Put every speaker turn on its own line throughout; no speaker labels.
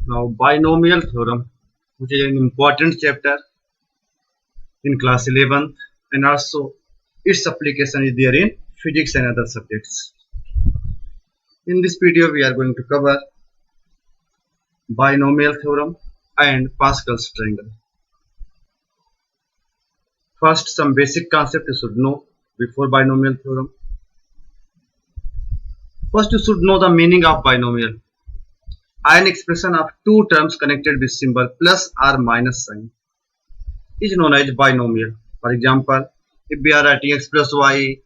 Now, binomial theorem, which is an important chapter in class 11th, and also its application is there in physics and other subjects. In this video, we are going to cover binomial theorem and Pascal's triangle. First, some basic concept you should know before binomial theorem. First, you should know the meaning of binomial. An expression of two terms connected with symbol plus or minus sign is known as binomial. For example, if we are writing x plus y,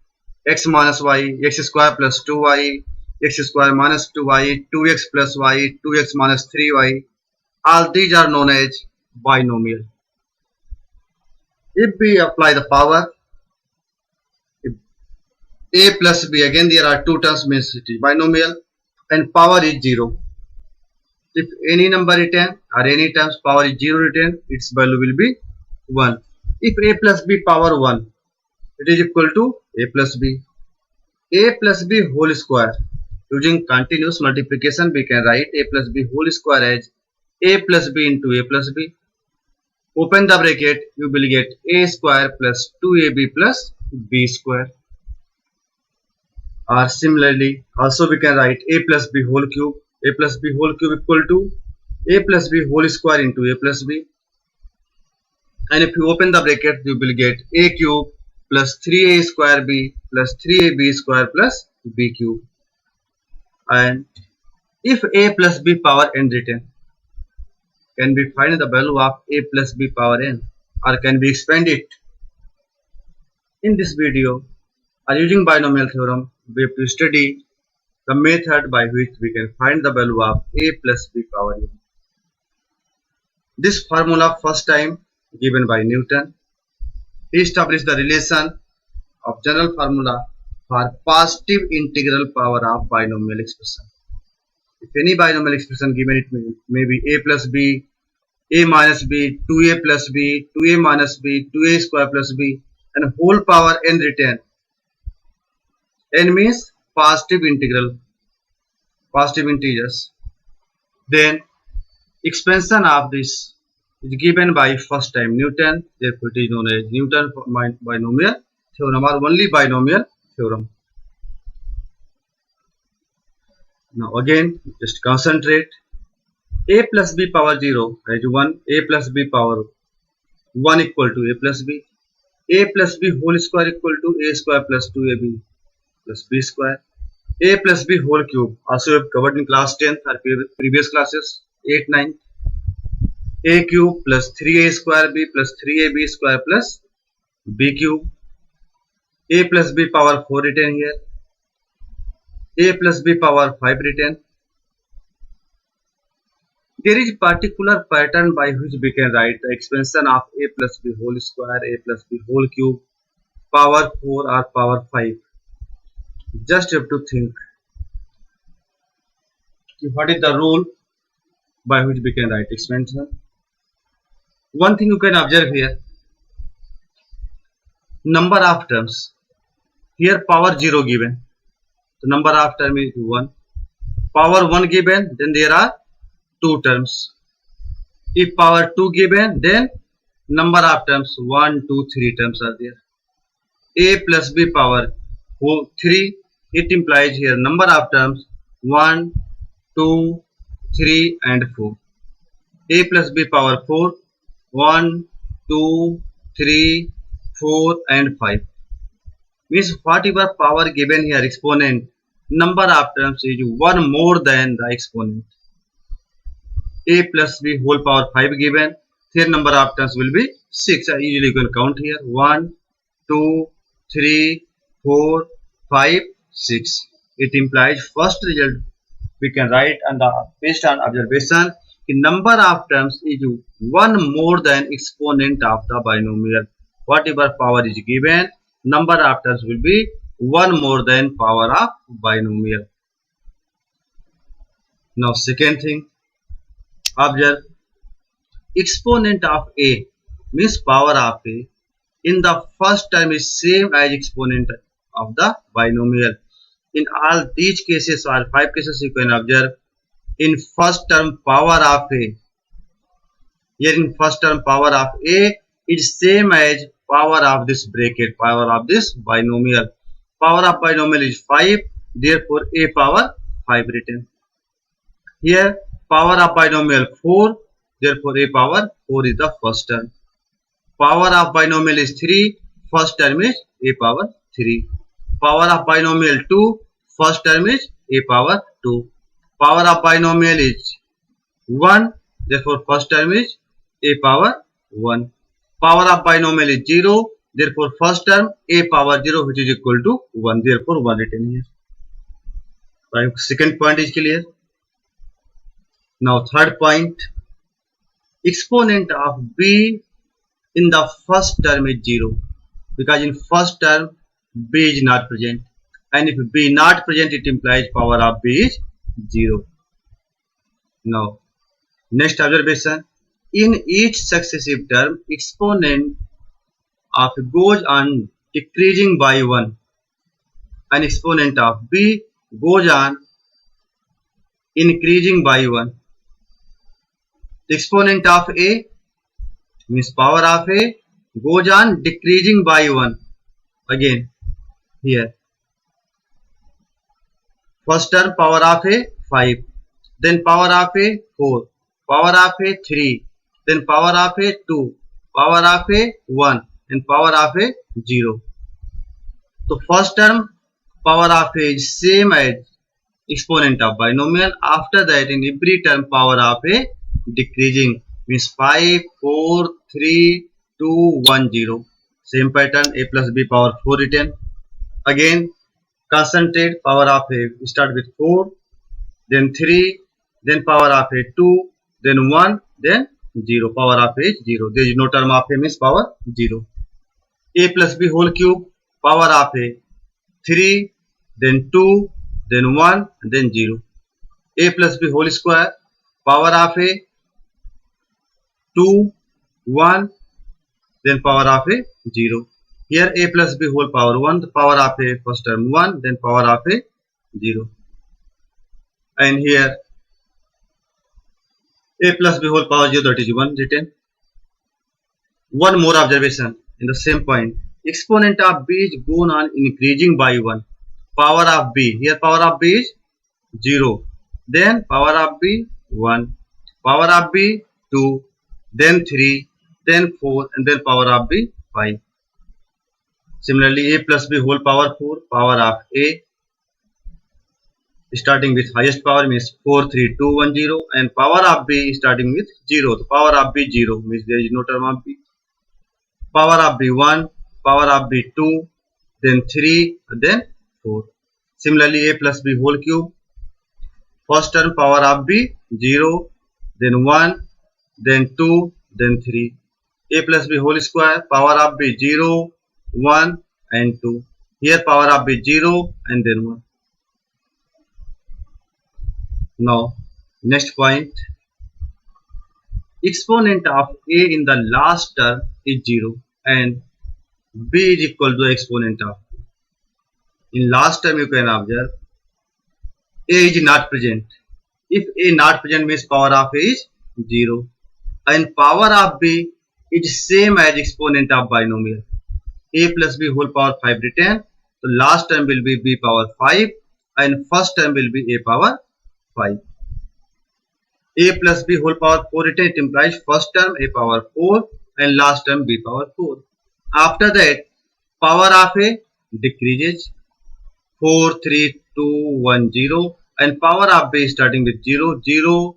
x minus y, x square plus 2y, x square minus 2y, 2x plus y, 2x minus 3y, all these are known as binomial. If we apply the power, if a plus b, again there are two terms means it is binomial, and power is 0. If any number written or any terms power is 0 written, its value will be 1. If a plus b power 1, it is equal to a plus b. A plus b whole square. Using continuous multiplication, we can write a plus b whole square as a plus b into a plus b. Open the bracket, you will get a square plus 2ab plus b square. Or similarly, also we can write a plus b whole cube. A plus b whole cube equal to a plus b whole square into a plus b. And if you open the bracket, you will get a cube plus 3a square b plus 3ab square plus b cube. And if a plus b power n written, can we find the value of a plus b power n, or can we expand it? In this video, using binomial theorem, we have to study the method by which we can find the value of a plus b power n. This formula first time given by Newton. He established the relation of general formula for positive integral power of binomial expression. If any binomial expression given, it may be a plus b, a minus b, 2a plus b, 2a minus b, 2a square plus b, and whole power n written. N means positive integral, positive integers. Then expansion of this is given by first time Newton, therefore it is known as Newton binomial theorem or only binomial theorem. Now again, just concentrate. A plus b power 0 is 1, a plus b power 1 equal to a plus b. A plus b whole square equal to a square plus 2ab plus b square. A plus b whole cube, also we have covered in class 10th or previous classes 8, 9. A cube plus 3a square b plus 3ab square plus b cube. A plus b power 4 written here. A plus b power 5 written. There is particular pattern by which we can write the expansion of a plus b whole square, a plus b whole cube, power 4 or power 5. Just have to think what is the rule by which we can write expansion. One thing you can observe here, number of terms. Here power 0 given, so number of terms is 1. Power 1 given, then there are 2 terms. If power 2 given, then number of terms 1, 2, 3 terms are there. A plus b power 3, it implies here number of terms 1, 2, 3 and 4. A plus b power 4, 1, 2, 3, 4 and 5. Means whatever power given here exponent, number of terms is 1 more than the exponent. A plus b whole power 5 given, their number of terms will be 6. Usually you can count here 1, 2, 3, 4, 5, 6. It implies first result we can write on the based on observation, the number of terms is 1 more than exponent of the binomial. Whatever power is given, number of terms will be 1 more than power of binomial. Now second thing, observe exponent of a means power of a in the first term is same as exponent of the binomial. In all these cases or 5 cases you can observe in first term power of a. Here in first term power of a is same as power of this bracket, power of this binomial. Power of binomial is 5, therefore a power 5 written. Here power of binomial 4, therefore a power 4 is the first term. Power of binomial is 3, first term is a power 3. Power of binomial 2, first term is a power 2. Power of binomial is 1, therefore first term is a power 1. Power of binomial is 0, therefore first term a power 0 which is equal to 1, therefore 1 written here. So second point is clear. Now third point, exponent of b in the first term is 0, because in first term b is not present, and if b not present it implies power of b is 0. Now next observation, in each successive term exponent of goes on decreasing by 1 and exponent of b goes on increasing by 1. The exponent of a means power of a goes on decreasing by 1. Again here first term power of a 5, then power of a 4, power of a 3, then power of a 2, power of a 1 and power of a 0. So first term power of a is same as exponent of binomial. After that in every term power of a decreasing means 5, 4, 3, 2, 1, 0. Same pattern, a plus b power 4 written. Again concentrate, power of a start with 4, then 3, then power of a 2, then 1, then 0. Power of a is 0. There is no term of a means power 0. A plus b whole cube, power of a 3, then 2, then 1, then 0. A plus b whole square, power of a 2, 1, then power of a 0. Here a plus b whole power 1, the power of a first term 1, then power of a 0. And here a plus b whole power 0, that is 1 written. One more observation in the same point. Exponent of b is going on increasing by 1. Power of b, here power of b is 0. Then power of b 1. Power of b 2. Then 3. Then 4. And then power of b 5. Similarly a plus b whole power 4. Power of a starting with highest power means 4, 3, 2, 1, 0. And power of b starting with 0. The power of b 0 means there is no term of b. Power of b 1, power of b 2, then 3, then 4. Similarly a plus b whole cube, first term power of b 0, then 1, then 2, then 3. A plus b whole square, power of b 0, 1 and 2. Here power of b 0 and then 1. Now next point, exponent of a in the last term is 0 and b is equal to the exponent of b. In last term you can observe a is not present. If a not present means power of a is 0 and power of b is same as exponent of binomial. A plus b whole power 5 written. So last term will be b power 5 and first term will be a power 5. A plus b whole power 4 written, it implies first term a power 4 and last term b power 4. After that power of a decreases 4, 3, 2, 1, 0 and power of b starting with 0, 0,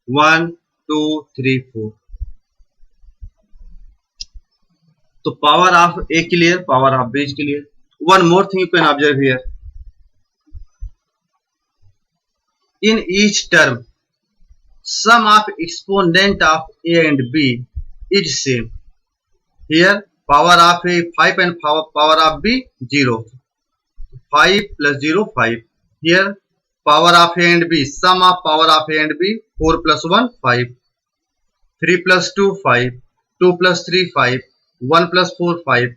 1, 2, 3, 4. So power of a clear, power of b is clear. One more thing you can observe here. In each term, sum of exponent of a and b is same. Here power of a 5 and power of b 0. 5 plus 0 5. Here power of a and b, sum of power of a and b 4 plus 1 5. 3 plus 2 5. 2 plus 3 5. 1 plus 4 5.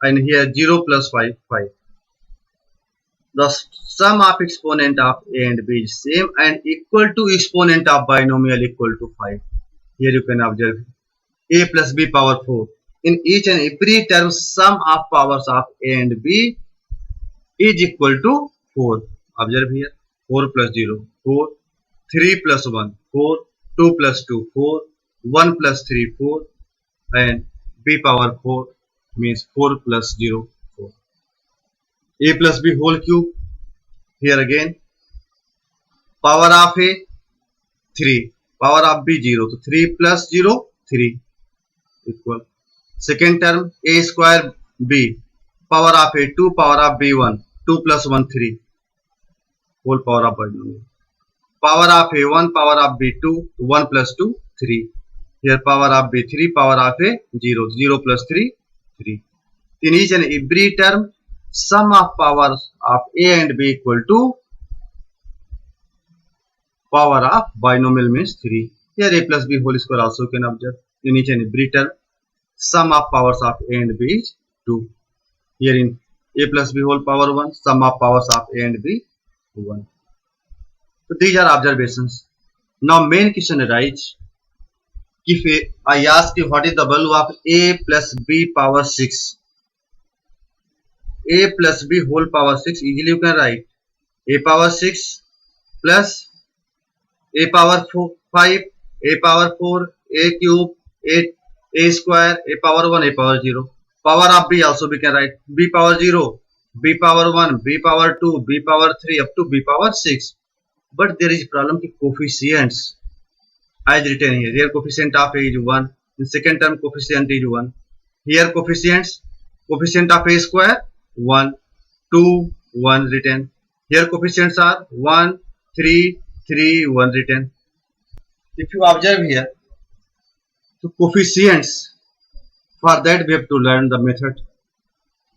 And here 0 plus 5 5. the sum of exponent of a and b is same and equal to exponent of binomial equal to 5. Here you can observe a plus b power 4. In each and every term, sum of powers of a and b is equal to 4. Observe here, 4 plus 0, 4, 3 plus 1, 4, 2 plus 2, 4, 1 plus 3, 4, and b power 4 means 4 plus 0, 4. A plus b whole cube, here again, power of a 3, power of b 0, so 3 plus 0, 3 equal. Second term, a square b, power of a 2, power of b 1, 2 plus 1, 3, whole power of binomial. Power of a 1, power of b 2, 1 plus 2, 3. Here power of b 3, power of a 0, 0 plus 3, 3. In each and every term, sum of powers of a and b equal to power of binomial means 3. Here a plus b whole square also can observe. In each and every term, sum of powers of a and b is 2. Here in a plus b whole power 1, sum of powers of a and b 1. So these are observations. Now main question arises, if I ask you what is the value of a plus b power 6, a plus b whole power 6, easily you can write a power 6 plus a power 5, a power 4, a cube, a square, a power 1, a power 0. Power of b also we can write b power 0, b power 1, b power 2, b power 3 up to b power 6. But there is problem with coefficients as written here. Here coefficient of a is 1. In second term coefficient is 1. Here coefficients, coefficient of a square 1, 2, 1 written. Here coefficients are 1, 3, 3, 1 written. If you observe here, so coefficients, for that we have to learn the method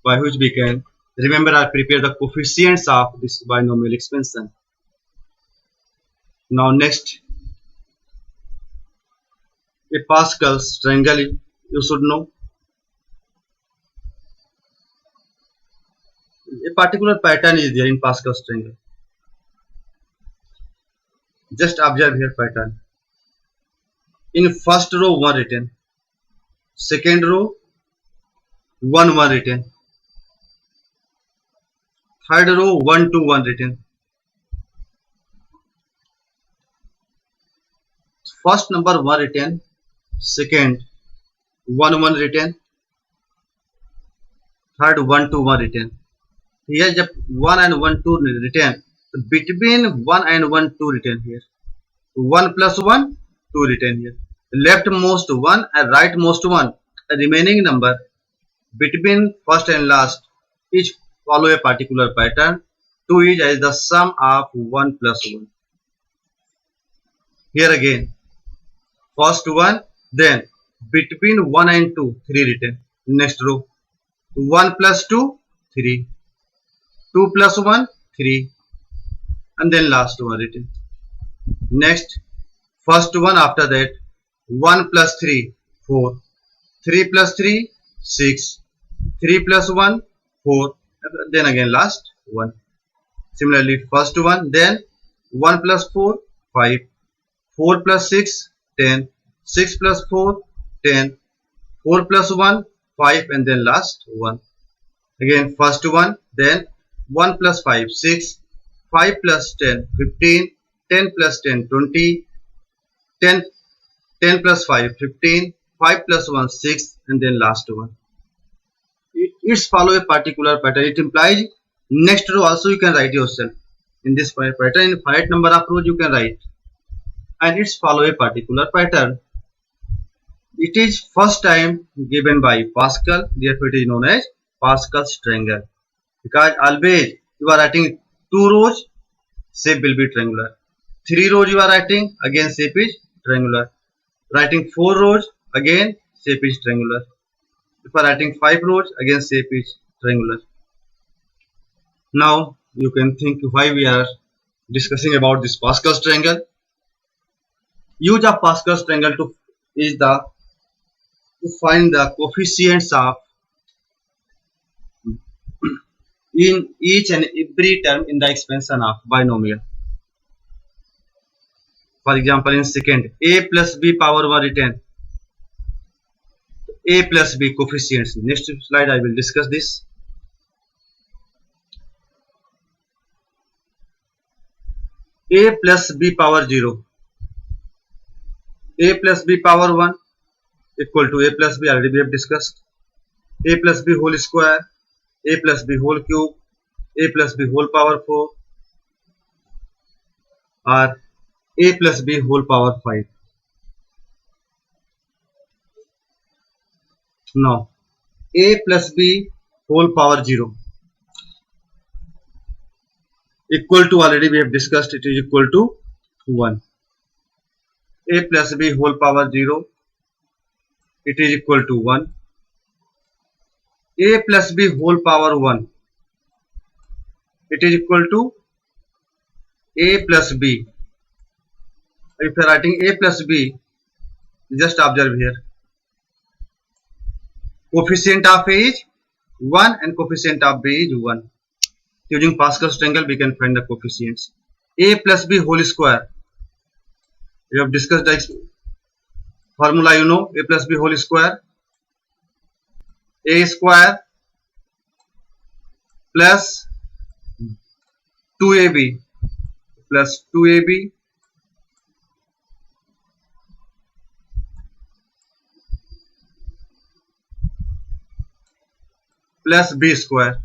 by which we can remember or prepare the coefficients of this binomial expansion. Now next, a Pascal's triangle you should know. A particular pattern is there in Pascal's triangle. Just observe here pattern. In first row 1 written, second row 1 1 written, third row 1 2 1 written. First number 1 written, second 1 1 written, third 1 2 1 written. Here जब 1 and 1 2 written, so between 1 and 1 2 written here, 1 plus 1 2 written here, leftmost 1 and rightmost 1, a remaining number between first and last each follow a particular pattern. 2 is as the sum of 1 plus 1. Here again first 1, then between 1 and 2 3 written. Next row 1 plus 2 3, 2 plus 1 3, and then last one written. Next first one, after that 1 plus 3 4, 3 plus 3 6, 3 plus 1 4, then again last one. Similarly first one, then 1 plus 4 5, 4 plus 6 10, 6 plus 4 10, 4 plus 1 5, and then last one. Again first one, then 1 plus 5 6, 5 plus 10 15, 10 plus 10 20, 10 plus 5 15, 5 plus 1 6, and then last one. It's follow a particular pattern. It implies next row also you can write yourself. In this pattern, in finite number of rows you can write, and it's follow a particular pattern. It is first time given by Pascal, therefore it is known as Pascal's triangle. Because always you are writing 2 rows, shape will be triangular. 3 rows you are writing, again shape is triangular. Writing 4 rows, again shape is triangular. If you are writing 5 rows, again shape is triangular. Now you can think why we are discussing about this Pascal's triangle. Use of Pascal's triangle to find the coefficients of in each and every term in the expansion of binomial. For example, in second, a plus b power 1 written, a plus b coefficients. Next slide I will discuss this. A plus b power 0, a plus b power 1 equal to a plus b, already we have discussed. A plus b whole square, a plus b whole cube, a plus b whole power 4, or a plus b whole power 5. Now a plus b whole power 0 equal to, already we have discussed, it is equal to 1. A plus b whole power 0, it is equal to 1. A plus b whole power 1, it is equal to a plus b. If you are writing a plus b, just observe here, coefficient of a is 1 and coefficient of b is 1. Using Pascal's triangle we can find the coefficients. A plus b whole square, we have discussed the formula, you know, a plus b whole square, a square plus 2ab plus 2ab plus b square.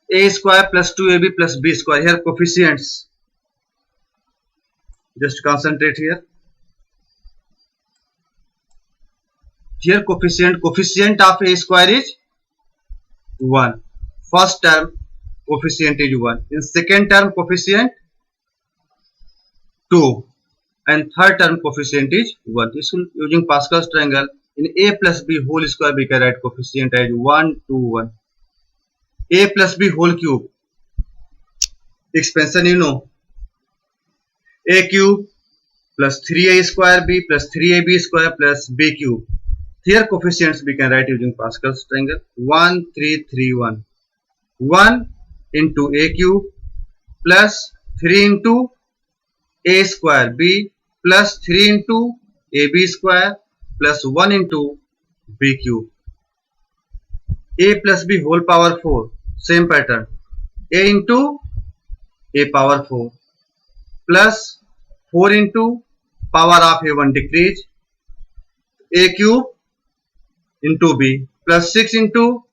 A square plus 2ab plus b square. Here coefficients, just concentrate here. Here coefficient of a square is 1. First term coefficient is 1. In second term coefficient 2, and third term coefficient is 1. This will, using Pascal's triangle, in a plus b whole square we can write coefficient as 1, 2, 1. A plus b whole cube, expansion you know, a cube plus 3a square b plus 3ab square plus b cube. Here coefficients we can write using Pascal's triangle, 1, 3, 3, 1. 1 into a cube plus 3 into a square b plus 3 into ab square plus 1 into b cube. A plus b whole power 4, same pattern, a into a power 4 plus 4 into power of a1 decrease, a cube into b plus 6 into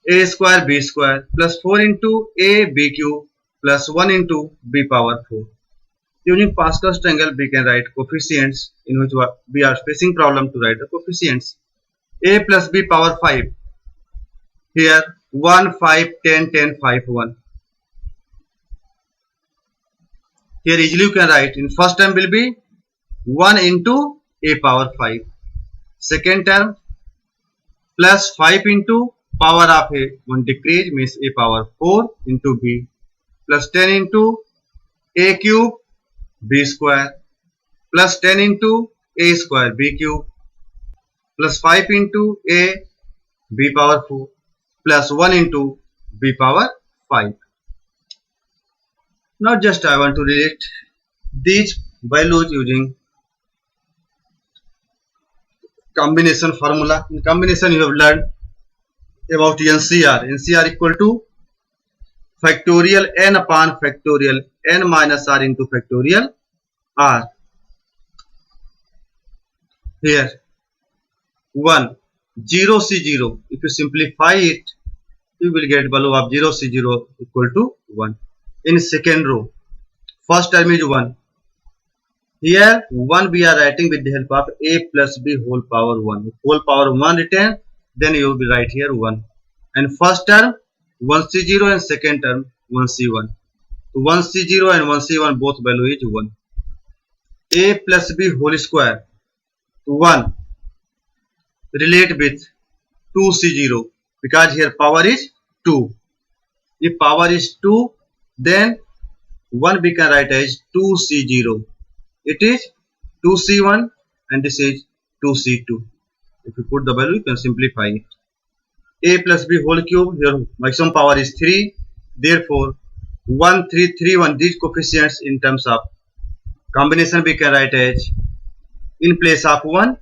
a square b square plus 4 into a b cube plus 1 into b power 4. Using Pascal's triangle we can write coefficients, in which we are facing problem to write the coefficients. A plus b power 5, here 1, 5, 10, 10, 5, 1. Here easily you can write, in first term will be 1 into a power 5. Second term plus 5 into power of a 1 decrease, means a power 4 into b plus 10 into a cube b square plus 10 into a square b cube plus 5 into a b power 4 plus 1 into b power 5. Now just I want to relate these values using combination formula. In combination you have learned about NCR. NCR equal to factorial n upon factorial n minus r into factorial r. Here 1 0 C0, if you simplify it you will get value of 0 C0 equal to 1. In second row, first term is 1. Here 1 we are writing with the help of a plus b whole power 1. If whole power 1 written, then you will write here 1. And first term 1 C0 and second term 1 C1. So 1 C0 and 1 C1 both value is 1. A plus b whole square 1 relate with 2 C0, because here power is 2. If power is 2, then 1 we can write as 2 C0. It is 2 C1 and this is 2c2. If you put the value, you can simplify it. A plus b whole cube, your maximum power is 3. Therefore, 1, 3, 3, 1, these coefficients in terms of combination we can write as, in place of 1,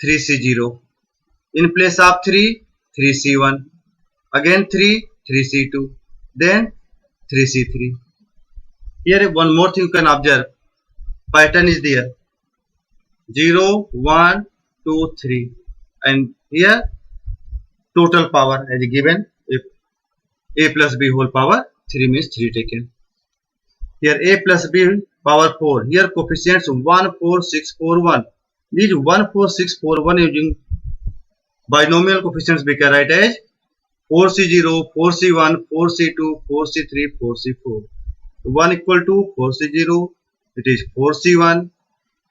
3c0. In place of 3, 3c1. Again 3, 3c2. Then 3c3. Here one more thing you can observe. Pattern is there. 0, 1, 2, 3. And here total power as given. If a plus b whole power 3 means 3 taken. Here a plus b power 4. Here coefficients 1, 4, 6, 4, 1. These 1, 4, 6, 4, 1 using binomial coefficients we can write as 4c0, 4c1, 4c2, 4c3, 4c4. 1 equal to 4c0, it is 4c1,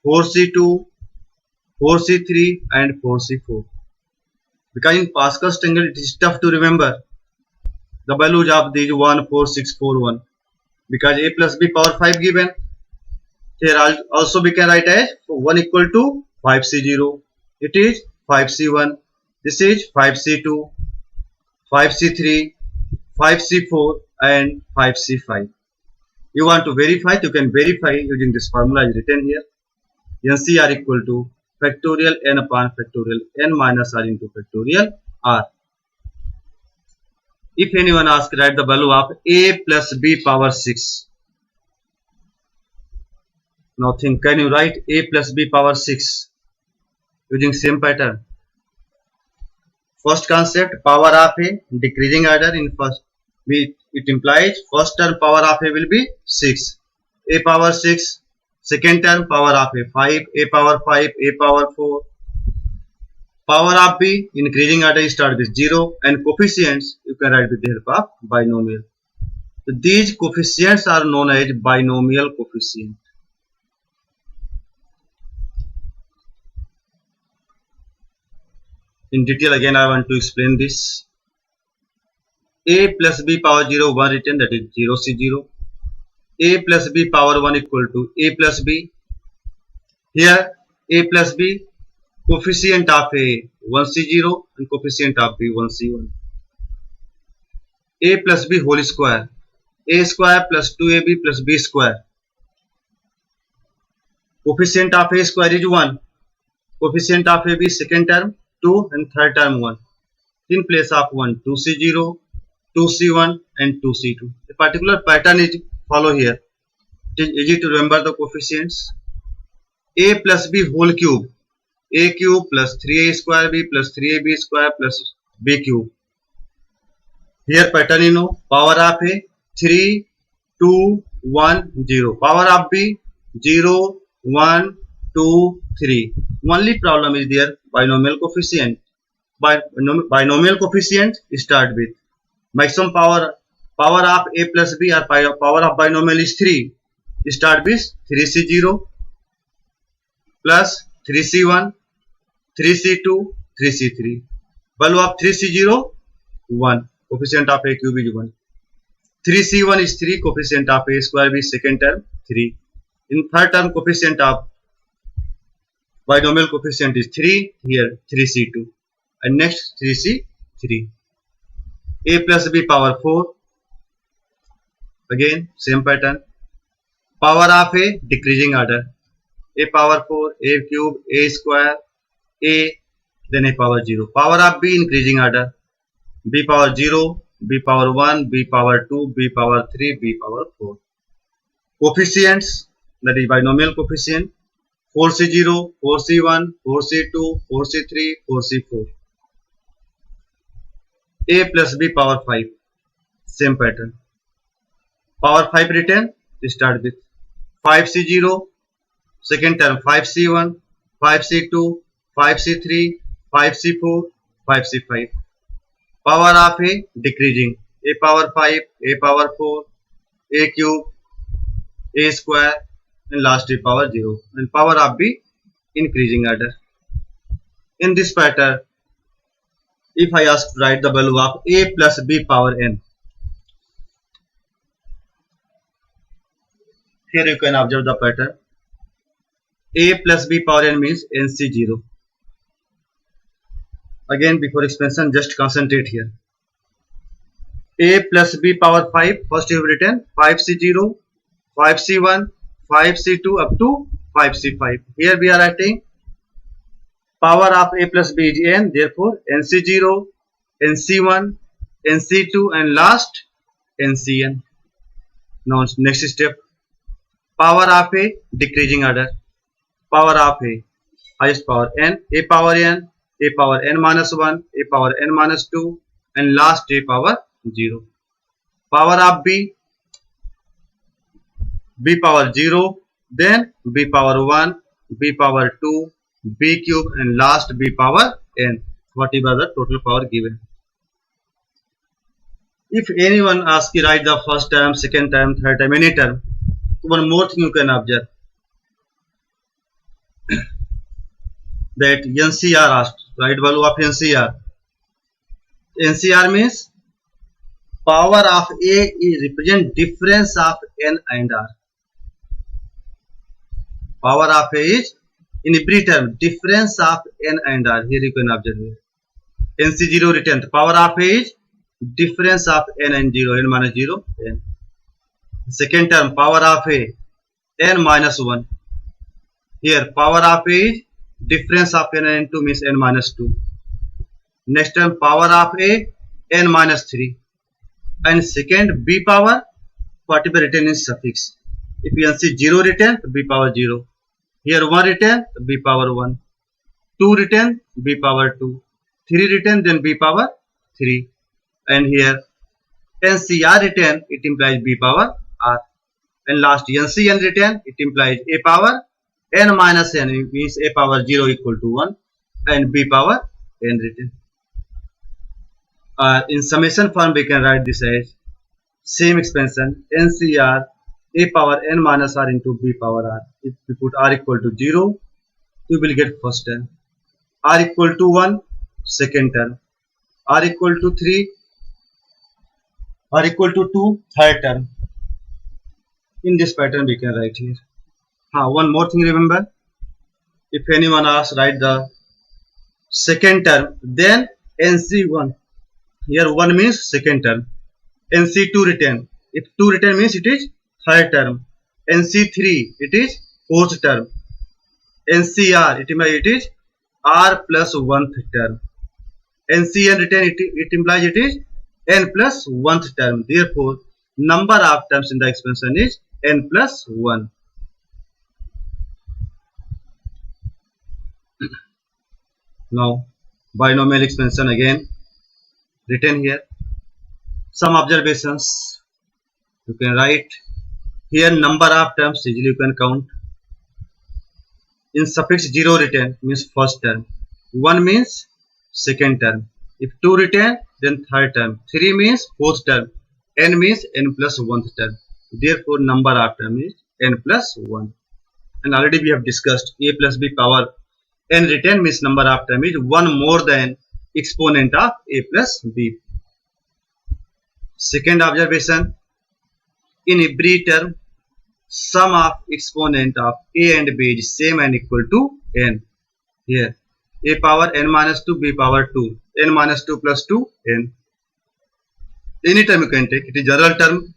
4c2, 4c3 and 4c4. Because in Pascal's triangle it is tough to remember the values of these 1, 4, 6, 4, 1. Because a plus b power 5 given. Here also we can write as 1 equal to 5c0. It is 5c1. This is 5c2, 5c3, 5c4 and 5c5. You want to verify, you can verify using this formula is written here. NCR equal to factorial n upon factorial n minus r into factorial r. If anyone asks, write the value of a plus b power 6. Now think, can you write a plus b power 6 using same pattern? First concept, power of a decreasing order. In first, it implies first term power of a will be 6. A power 6. Second term power of a 5. A power 5. A power 4. Power of b increasing order start with 0 and coefficients you can write with the help of binomial. So these coefficients are known as binomial coefficient. In detail again I want to explain this. A plus b power 0 1 written, that is 0c0. A plus b power 1 equal to a plus b. Here a plus b, coefficient of a 1c0 and coefficient of b 1c1. A plus b whole square. A square plus 2ab plus b square. Coefficient of a square is 1. Coefficient of ab second term 2 and third term 1. In place of 1, 2c0, 2c1 and 2c2. A particular pattern is follow here. It is easy to remember the coefficients. A plus b whole cube. A cube plus 3a square b plus 3ab square plus b cube. Here pattern you know. Power of a 3, 2, 1, 0. Power of b 0, 1, 2, 3. Only problem is there binomial coefficient. Binomial coefficient start with maximum power of a plus b or power of binomial is 3. Start with 3c0 plus 3c1, 3c2, 3c3. Value of 3c0 1. Coefficient of a cube is 1. 3c1 is 3. Coefficient of a square b second term 3. In third term coefficient of binomial coefficient is 3. Here 3c2 and next 3c3. A plus b power 4. Again same pattern. Power of a decreasing order. A power 4, a cube, a square, a, then a power 0. Power of b increasing order. B power 0, b power 1, b power 2, b power 3, b power 4. Coefficients, that is binomial coefficient. 4c0, 4c1, 4c2, 4c3, 4c4. A plus b power 5. Same pattern. Power 5 written, start with 5c0, second term 5c1, 5c2, 5c3, 5c4, 5c5. Power of a decreasing. A power 5, a power 4, a cube, a square and last a power 0. And power of b increasing order. In this pattern, if I ask to write the value of a plus b power n. Here you can observe the pattern. A plus B power n means NC0. Again, before expansion, just concentrate here. A plus B power 5, first you have written 5C0, 5C1, 5C2 up to 5C5. Here we are writing power of A plus B is n, therefore NC0, NC1, NC2 and last NCn. Now next step, power of A decreasing order, power of A highest power n, A power n, A power n minus 1, A power n minus 2 and last A power 0. Power of B, B power 0, then B power 1, B power 2, B cube and last B power n, whatever the total power given. If anyone asks you write the first term, second term, third term, any term, one more thing you can observe, that NCR asked, write value of NCR. NCR means power of A represent difference of n and r. Power of A is in every term difference of n and r. Here you can observe here. NC0 written, the power of A is difference of n and 0, n minus 0, n. Second term, power of A, n minus 1. Here power of A is difference of n and 2 means n minus 2. Next term, power of A, n minus 3. And second, B power, whatever written in suffix. If you see 0 written, B power 0. Here 1 written, B power 1. 2 written, B power 2. 3 written, then B power 3. And here NCR written, it implies B power R. And last NCN written, it implies A power n minus n, means A power 0 equal to 1 and B power n written. In summation form we can write this as same expansion NCR A power n minus r into B power r. If we put r equal to 0, we will get first term. R equal to 1, second term. R equal to 3, R equal to 2, third term. In this pattern we can write here. One more thing remember, if anyone asks write the second term, then NC1. Here 1 means second term. NC2 written. If 2 written means it is third term. NC3 it is fourth term. NCR it is R plus 1th term. NCN written it implies it is n plus 1th term. Therefore, number of terms in the expansion is n plus 1. Now, binomial expansion again written here. Some observations you can write here. Number of terms easily you can count. In suffix 0 written means first term. 1 means second term. If 2 written, then third term. 3 means fourth term. N means n plus 1th term. Therefore, number of term is n plus 1. And already we have discussed A plus B power n written means number of term is 1 more than exponent of A plus B. Second observation, in every term, sum of exponent of A and B is same and equal to n. Here, A power n minus 2, B power 2, n minus 2 plus 2, n. Any term you can take, it is general term,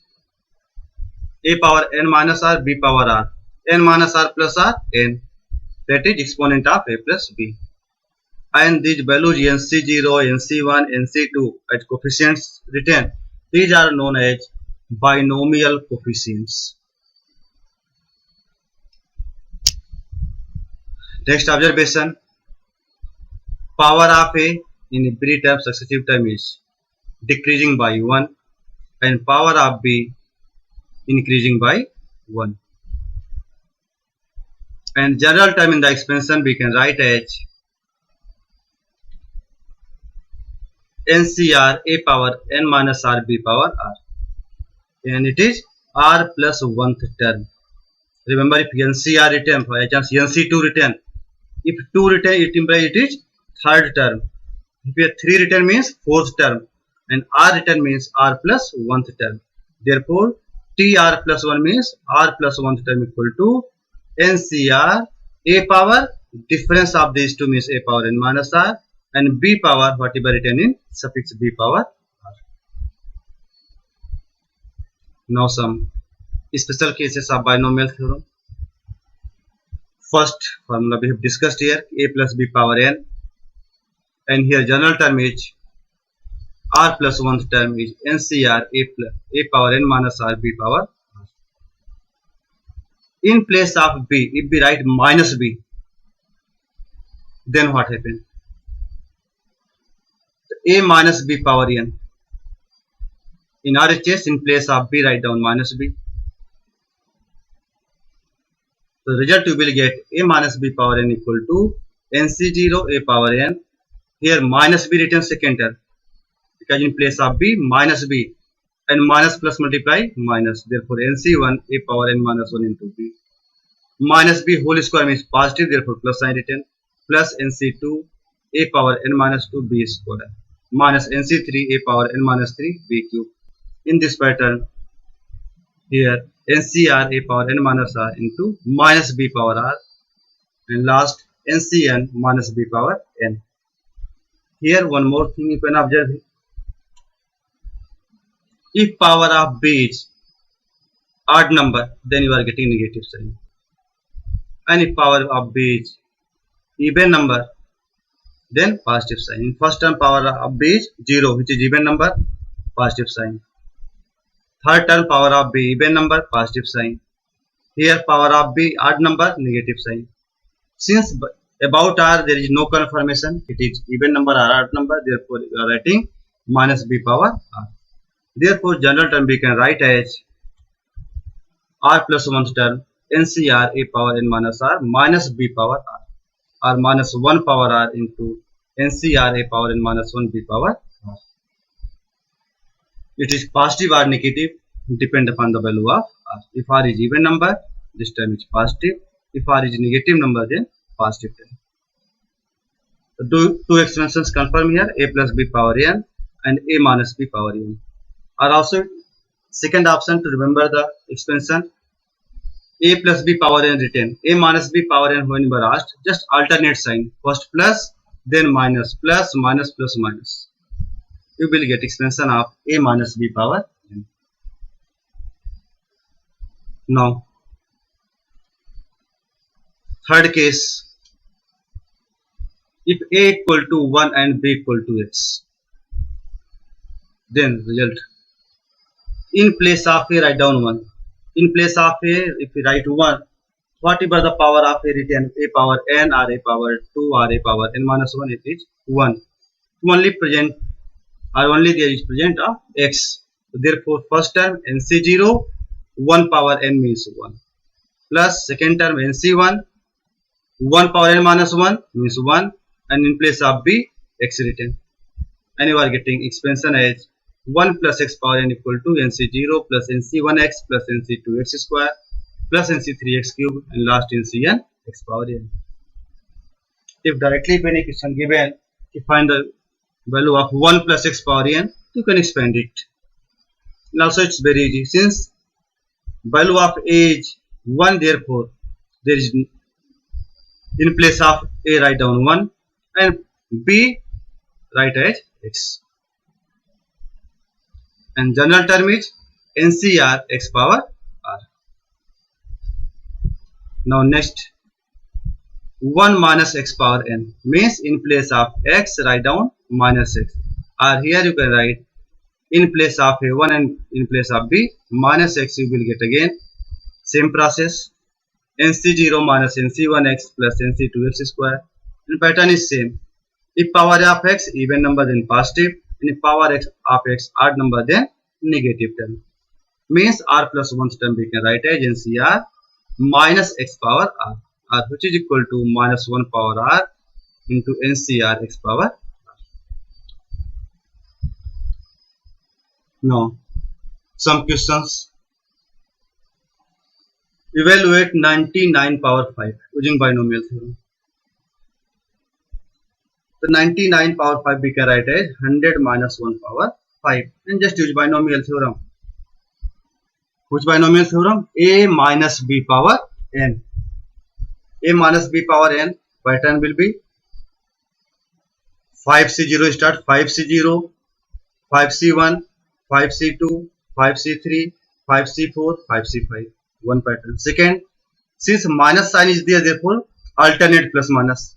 A power n minus r, B power r, n minus r plus r, n. That is exponent of A plus B. And these values NC0, NC1, NC2 as coefficients written, these are known as binomial coefficients. Next observation, power of A in every term successive term is decreasing by 1 and power of B increasing by 1. And general term in the expansion we can write as NCR A power n minus r B power r, and it is r plus 1th term. Remember, if NCR written, by chance NC2 written, if 2 written it implies it is third term. If 3 written means fourth term, and r written means r plus 1th term. Therefore, TR plus 1 means r plus 1th term equal to NCR A power, difference of these two means A power n minus r, and B power, whatever written in suffix B power r. Now some special cases of binomial theorem. First formula we have discussed here, A plus B power n, and here general term is r plus one term is NCR A power n minus r B power r. In place of B, if we write minus B, then what happens? A minus B power n. In RHS, in place of B, write down minus B. So the result you will get A minus B power n equal to NC0 A power n. Here minus B written second term, because in place of B, minus B, and minus plus multiply minus. Therefore NC1 A power n minus 1 into B. Minus B whole square means positive, therefore plus sign written, plus NC2 A power n minus 2 B square, minus NC3 A power n minus 3 B cube. In this pattern, here NCR A power n minus r into minus B power r, and last NCN minus B power n. Here one more thing you can observe. If power of B is odd number, then you are getting negative sign. And if power of B is even number, then positive sign. In first term power of B is 0, which is even number, positive sign. Third term power of B even number, positive sign. Here power of B odd number, negative sign. Since about r there is no confirmation, it is even number or odd number, therefore you are writing minus B power r. Therefore general term we can write as r plus 1 term NCR A power n minus r minus B power r, or minus 1 power r into NCR A power n minus 1 B power r. It is positive or negative, depend upon the value of r. If r is even number, this term is positive. If r is negative number, then positive term. Two extensions confirm here, A plus B power n and A minus B power n. Or also second option to remember the expansion, A plus B power n written, A minus B power n when you were asked, just alternate sign, first plus, then minus, plus, minus, plus, minus. You will get expansion of A minus B power n. Now, third case, if A equal to 1 and B equal to x, then result, in place of A write down 1. In place of A, if we write 1, whatever the power of A written, A power n or A power 2 or A power n minus 1, it is 1. Only present, or only there is present of x. Therefore first term NC0 1 power n means 1, plus second term NC1 1 power n minus 1 means 1, and in place of B x written, and you are getting expansion as 1 plus x power n equal to NC0 plus NC1x plus NC2x square plus NC3x cube, and last NCn x power n. If directly if any question given to find the value of 1 plus x power n, you can expand it. And also it's very easy, since value of A is 1, therefore there is in place of A write down 1 and B write as x, and general term is NCR x power r. Now next, 1 minus x power n means in place of x write down minus x, or here you can write in place of A1 and in place of B minus x, you will get again same process, NC0 minus NC1x plus NC2x square, and pattern is same. If power of x even number, then positive, and if power of x odd number, then negative term. Means r plus 1 term we can write as NCR minus x power r, which is equal to minus 1 power r into NCR x power r. Now some questions. Evaluate 99 power 5 using binomial theorem. The 99 power 5 we can write as 100 minus 1 power 5, and just use binomial theorem. Which binomial theorem? A minus B power n. a minus b power n pattern will be 5c0 start 5c0, 5c1, 5c2, 5c3, 5c4, 5c5. One pattern. Second, since minus sign is there, therefore alternate plus minus.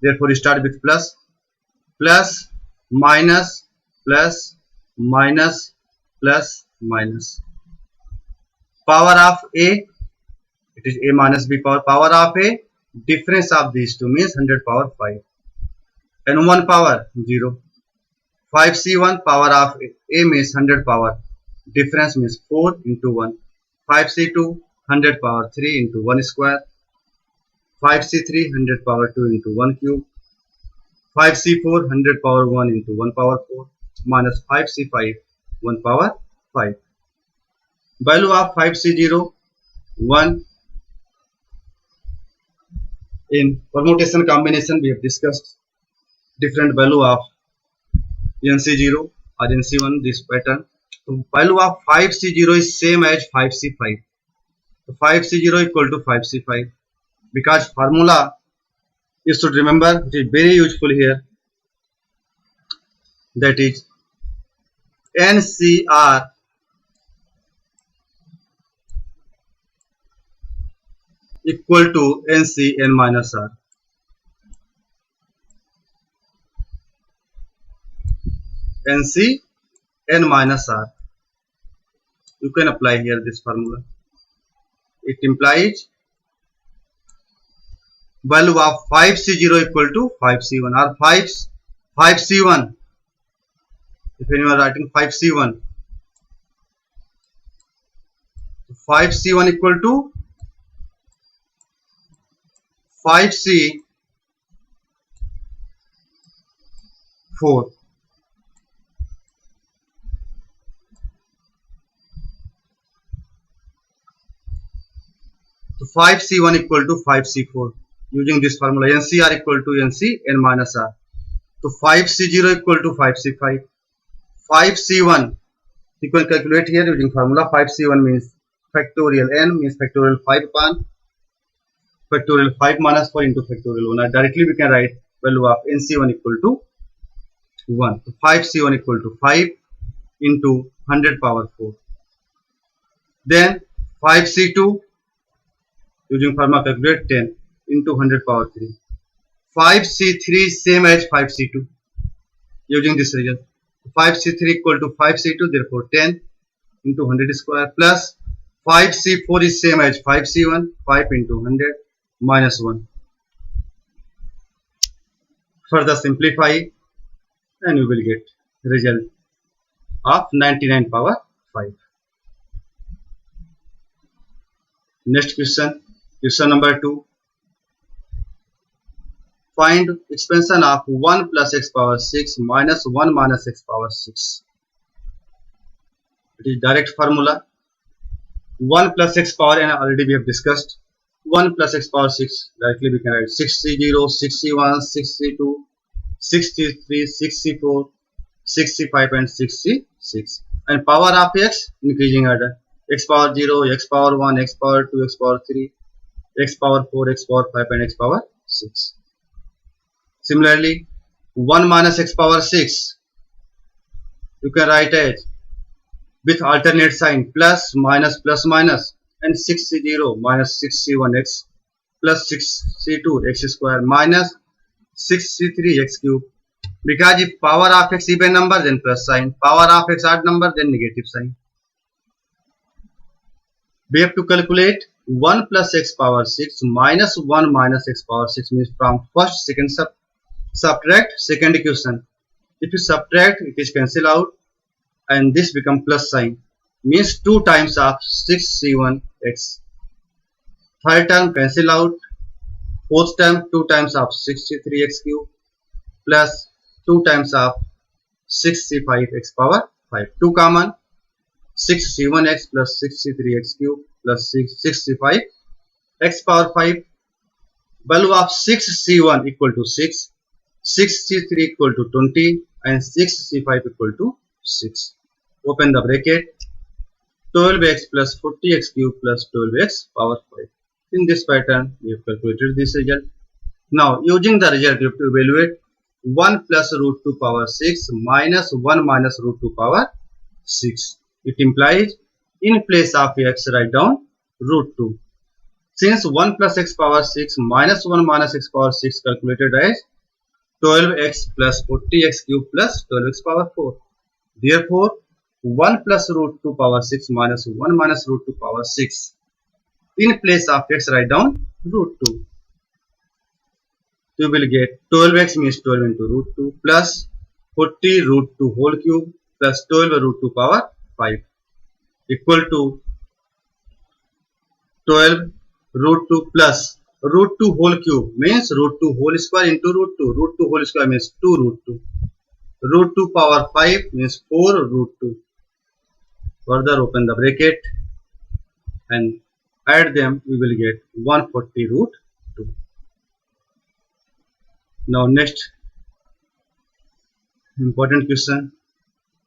Therefore start with plus, plus, minus, plus, minus, plus, minus. Power of a, it is a minus b power. Power of a, difference of these two means 100 power 5. And 1 power 0. 5c1 power of a means 100 power. Difference means 4 into 1. 5c2 100 power 3 into 1 square. 5c3 100 power 2 into 1 cube. 5c4 100 power 1 into 1 power 4 minus 5c5 1 power 5. Value of 5c0 1. In permutation combination we have discussed different value of NC0 or NC1, this pattern. So value of 5C0 is same as 5C5. So 5C0 equal to 5C5. Because formula you should remember, it is very useful here. That is NCR equal to NC n minus R. NC n minus R. You can apply here this formula. It implies value of 5C0 equal to 5C1 or 5C1. If anyone writing 5C1, 5C1 equal to 5C4. So 5C1 equal to 5C4 using this formula. NCR equal to NC n minus R. So 5C0 equal to 5C5. 5C1 you can calculate here using formula. 5C1 means factorial n means factorial 5 upon factorial 5 minus 4 into factorial 1. Directly we can write value of NC1 equal to 1. So 5C1 equal to 5 into 100 power 4. Then 5C2 using formula calculate 10 into 100 power 3. 5C3 same as 5C2 using this result. 5C3 equal to 5C2, therefore 10 into 100 square plus 5C4 is same as 5C1, 5 into 100 minus 1. Further simplify and you will get result of 99 power 5. Next question, question number 2. Find expansion of 1 plus x power 6 minus 1 minus x power 6. It is direct formula. 1 plus x power n already we have discussed. 1 plus x power 6 directly we can write 6C0, 6C1, 6C2, 6C3, 6C4, 6C5 and 6C6. And power of x increasing order. X power 0, x power 1, x power 2, x power 3, x power 4, x power 5 and x power 6. Similarly, 1 minus x power 6 you can write as with alternate sign plus minus plus minus and 6C0 minus 6C1x plus 6C2 x square minus 6C3 x cube. Because if power of x even number then plus sign, power of x odd number then negative sign. We have to calculate 1 plus x power 6 minus 1 minus x power 6 means from first second subtract second equation. If you subtract, it is cancel out and this become plus sign means 2 times of 6C1x. Third term cancel out. Fourth term 2 times of 6C3x cube plus 2 times of 6C5x power 5. 2 common, 6C1x plus 6C3x cube plus 6C5 x power 5. Value of 6C1 equal to 6, 6C3 equal to 20 and 6C5 equal to 6. Open the bracket. 12x plus 40x cube plus 12x power 5. In this pattern, we have calculated this result. Now, using the result, you have to evaluate 1 plus root 2 power 6 minus 1 minus root 2 power 6. It implies in place of x, write down root 2. Since 1 plus x power 6 minus 1 minus x power 6 calculated as 12x plus 40x cube plus 12x power 4. Therefore, 1 plus root 2 power 6 minus 1 minus root 2 power 6. In place of x, write down root 2. You will get 12x means 12 into root 2 plus 40 root 2 whole cube plus 12 root 2 power 5 equal to 12 root 2 plus root 2 whole cube means root 2 whole square into root 2. Root 2 whole square means 2 root 2. Root 2 power 5 means 4 root 2. Further open the bracket and add them, we will get 140 root 2. Now next important question.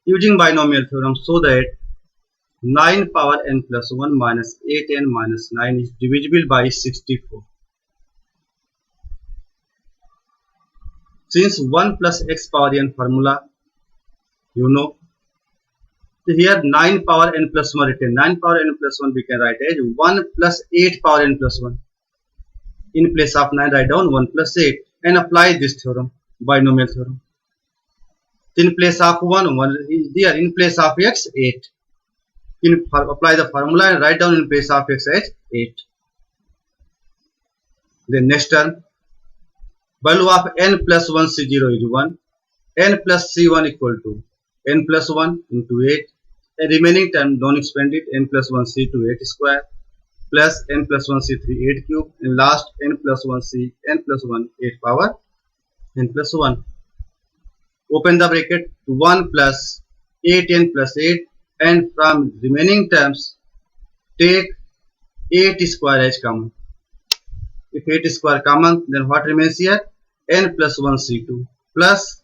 Using binomial theorem, so that 9 power n plus 1 minus 8n minus 9 is divisible by 64. Since 1 plus x power n formula, you know, here 9 power n plus 1 written. 9 power n plus 1 we can write as 1 plus 8 power n plus 1. In place of 9, write down 1 plus 8 and apply this theorem, binomial theorem. In place of 1 is there. In place of x, 8. Apply the formula and write down in place of x as 8. Then next term, value of n plus 1 c0 is 1. N plus c1 equal to n plus 1 into 8. A remaining term, don't expand it, n plus 1 c2 8 square plus n plus 1 c3 8 cube and last n plus 1 c n plus 1 8 power n plus 1. Open the bracket, 1 plus 8n plus 8 and from remaining terms take 8 square as common. If 8 square common, then what remains here? N plus 1 c2 plus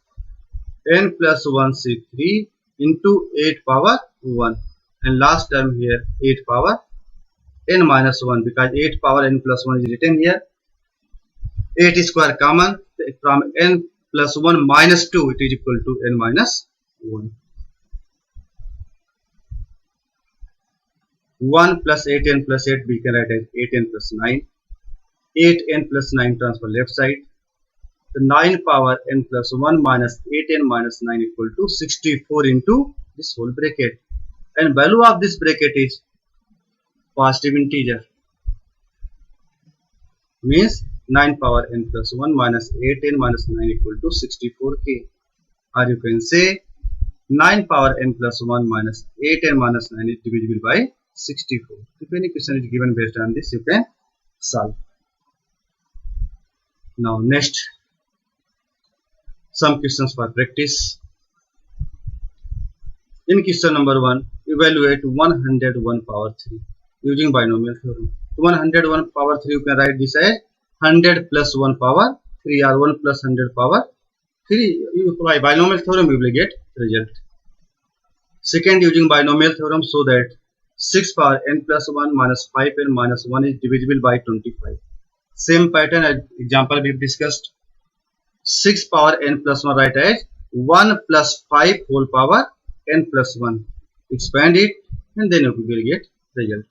n plus 1 c3 into 8 power 1 and last term here 8 power n minus 1 because 8 power n plus 1 is written here. 8 square common, from n plus 1 minus 2 it is equal to n minus 1. 1 plus 8n plus 8 we can write as 8n plus 9. 8n plus 9 transfer left side. The 9 power n plus 1 minus 8n minus 9 equal to 64 into this whole bracket. And value of this bracket is positive integer. Means 9 power n plus 1 minus 8n minus 9 equal to 64k. Or you can say 9 power n plus 1 minus 8n minus 9 is divisible by 64. If any question is given based on this, you can solve. Now next, some questions for practice. In question number 1, evaluate 101 power 3 using binomial theorem. 101 power 3 you can write this as 100 plus 1 power 3 or 1 plus 100 power 3. You apply binomial theorem, you will get result. Second, using binomial theorem, so that 6 power n plus 1 minus 5n minus 1 is divisible by 25. Same pattern as example we have discussed. 6 power n plus 1 write as 1 plus 5 whole power n plus 1. Expand it and then you will get result.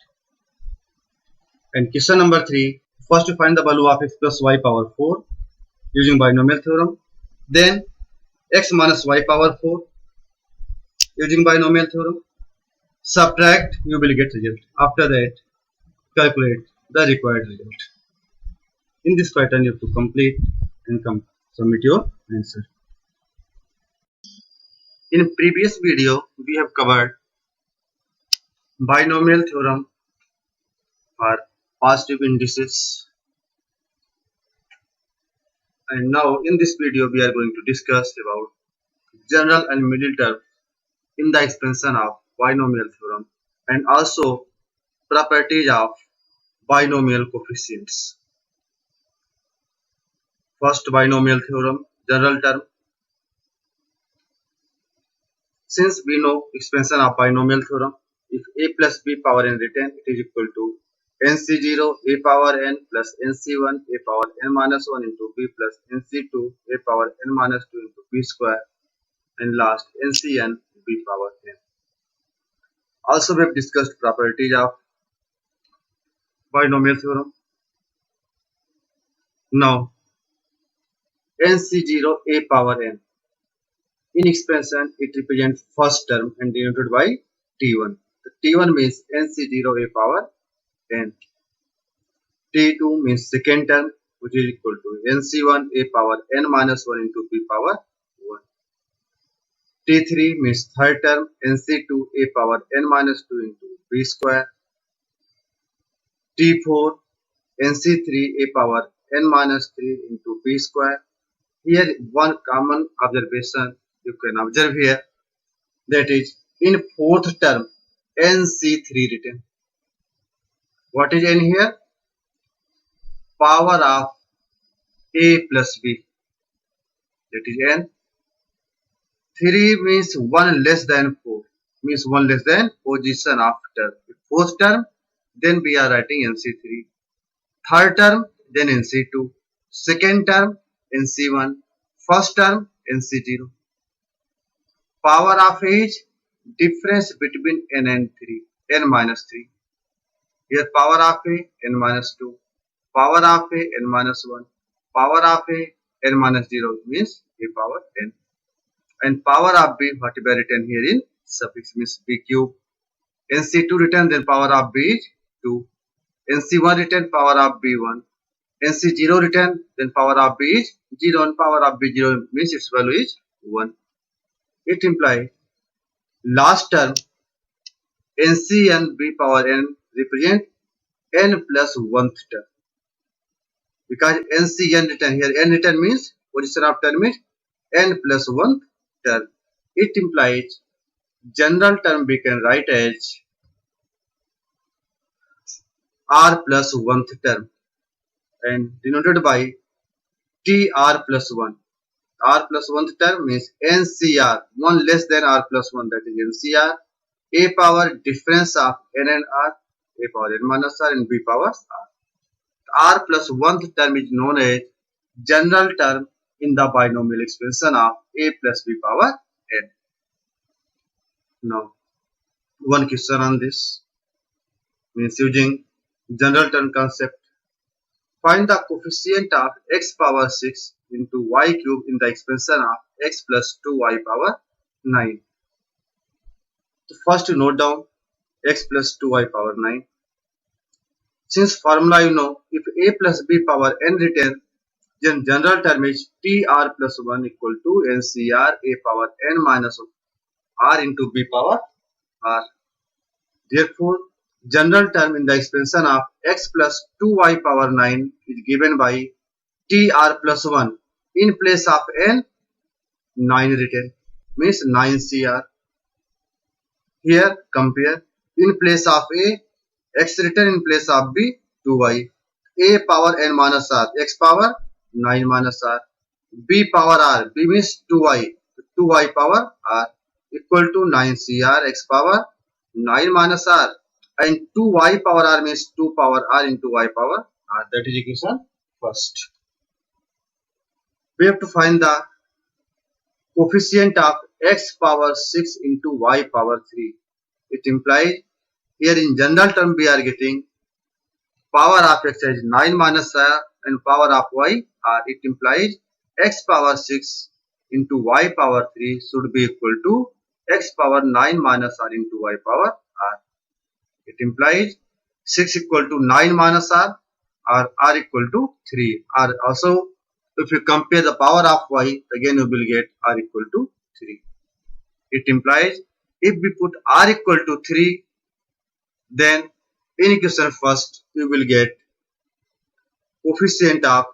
And question number 3, first to find the value of x plus y power 4 using binomial theorem. Then x minus y power 4 using binomial theorem. Subtract, you will get result. After that, calculate the required result. In this pattern, you have to complete and submit your answer. In previous video, we have covered binomial theorem for positive indices. And now in this video, we are going to discuss about general and middle term in the expansion of binomial theorem and also properties of binomial coefficients. First, binomial theorem, general term. Since we know expansion of binomial theorem, if a plus b power n written, it is equal to NC0 a power n plus NC1 a power n minus 1 into b plus NC2 a power n minus 2 into b square, and last NCn b power n. Also, we have discussed properties of binomial theorem. Now, NC0 a power n. In expansion, it represents first term and denoted by T1. The T1 means NC0 a power n. T2 means second term, which is equal to NC1 a power n minus 1 into b power 1. T3 means third term, NC2 a power n minus 2 into b square. T4 NC3 a power n minus 3 into b square. Here one common observation you can observe here, that is in fourth term NC3 written. What is n here? Power of a plus b, that is n. 3 means 1 less than 4, means 1 less than position after fourth term, then we are writing NC3. Third term, then NC2. Second term, NC1. First term, NC0. Power of is difference between n and 3, n minus 3. Here power of a, n minus 2. Power of a, n minus 1. Power of a, n minus 0 means a power n. And power of b, what we are written here in suffix, means b cube. NC2 written, then power of b is 2. NC1 written, power of b 1. NC0 written, then power of b is 0, and power of b 0 means its value is 1. It implies last term NCn b power n represent n plus 1th term. Because NCn written here, n written means position of term is n plus 1th term. It implies general term we can write as r plus 1th term and denoted by tr plus 1. R plus 1th term means NCR, 1 less than R plus 1, that is NCR, a power difference of n and r, a power n minus r and b power r. R plus 1th term is known as general term in the binomial expansion of a plus b power n. Now, one question on this means using general term concept. Find the coefficient of x power 6 into y cube in the expansion of x plus 2y power 9. So first you note down x plus 2y power 9. Since formula you know, if a plus b power n written, then general term is tr plus 1 equal to ncr a power n minus r into b power r. Therefore, general term in the expansion of x plus 2y power 9 is given by tr plus 1 in place of n 9 written, means 9cr. Here compare, in place of a, x written, in place of b 2y, a power n minus r, x power 9 minus r, b power r, b means 2y, 2y power r equal to 9cr x power 9 minus r, and 2y power r means 2 power r into y power r. That is equation first. We have to find the coefficient of x power 6 into y power 3. It implies here in general term we are getting power of x as 9 minus r and power of y r. It implies x power 6 into y power 3 should be equal to x power 9 minus r into y power r. It implies 6 equal to 9 minus r or r equal to 3. R also, if you compare the power of y, again you will get r equal to 3. It implies if we put r equal to 3, then in equation first you will get coefficient of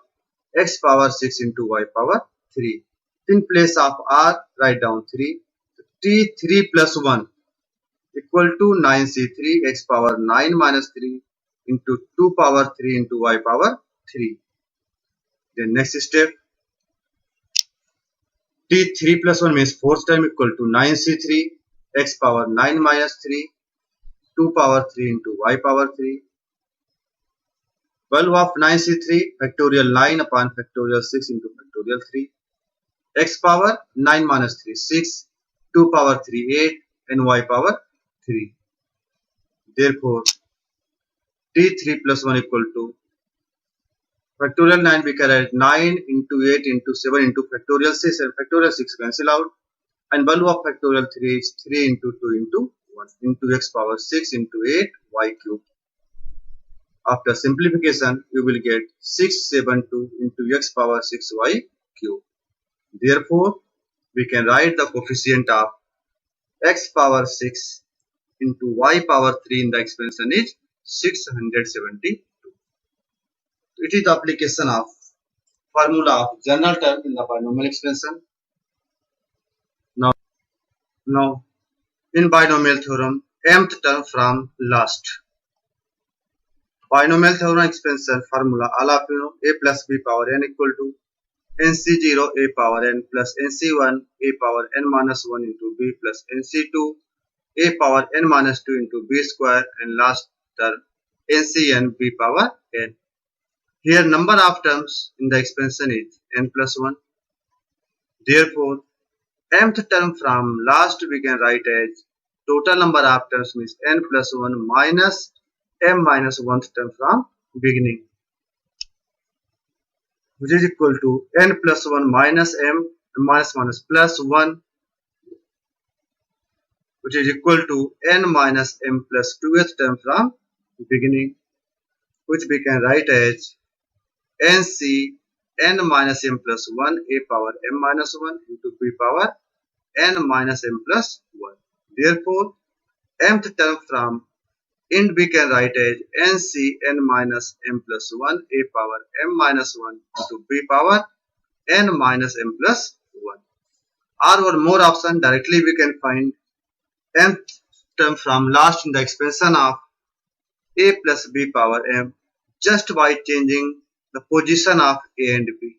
x power 6 into y power 3. In place of r, write down 3. T3 plus 1 equal to 9c3 x power 9 minus 3 into 2 power 3 into y power 3. Then next step, T3 plus 1 means fourth term equal to 9c3 x power 9 minus 3, 2 power 3 into y power 3. Value of 9c3 factorial 9 upon factorial 6 into factorial 3. X power 9 minus 3 6, 2 power 3 8 and y power 3. Therefore t3 plus 1 equal to factorial 9 we can write 9 into 8 into 7 into factorial 6 and factorial 6 cancel out, and value of factorial 3 is 3 into 2 into 1 into x power 6 into 8 y cube. After simplification you will get 672 into x power 6 y cube. Therefore we can write the coefficient of x power 6 into y power 3 in the expansion is 672. It is the application of formula of general term in the binomial expansion. Now in binomial theorem, mth term from last. Binomial theorem expansion formula, all of you know, a plus b power n equal to nc0 a power n plus nc1 a power n minus 1 into b plus nc2 a power n minus 2 into b square, and last term ncn b power n. Here number of terms in the expansion is n plus 1. Therefore mth term from last we can write as total number of terms means n plus 1 minus m minus 1th term from beginning, which is equal to n plus 1 minus m minus plus 1, which is equal to n minus m plus 2th term from beginning, which we can write as nc n minus m plus 1 a power m minus 1 into b power n minus m plus 1. Therefore mth term from int we can write as nc n minus m plus 1 a power m minus 1 into b power n minus m plus 1. Or one more option, directly we can find mth term from last in the expansion of a plus b power m just by changing the position of a and b.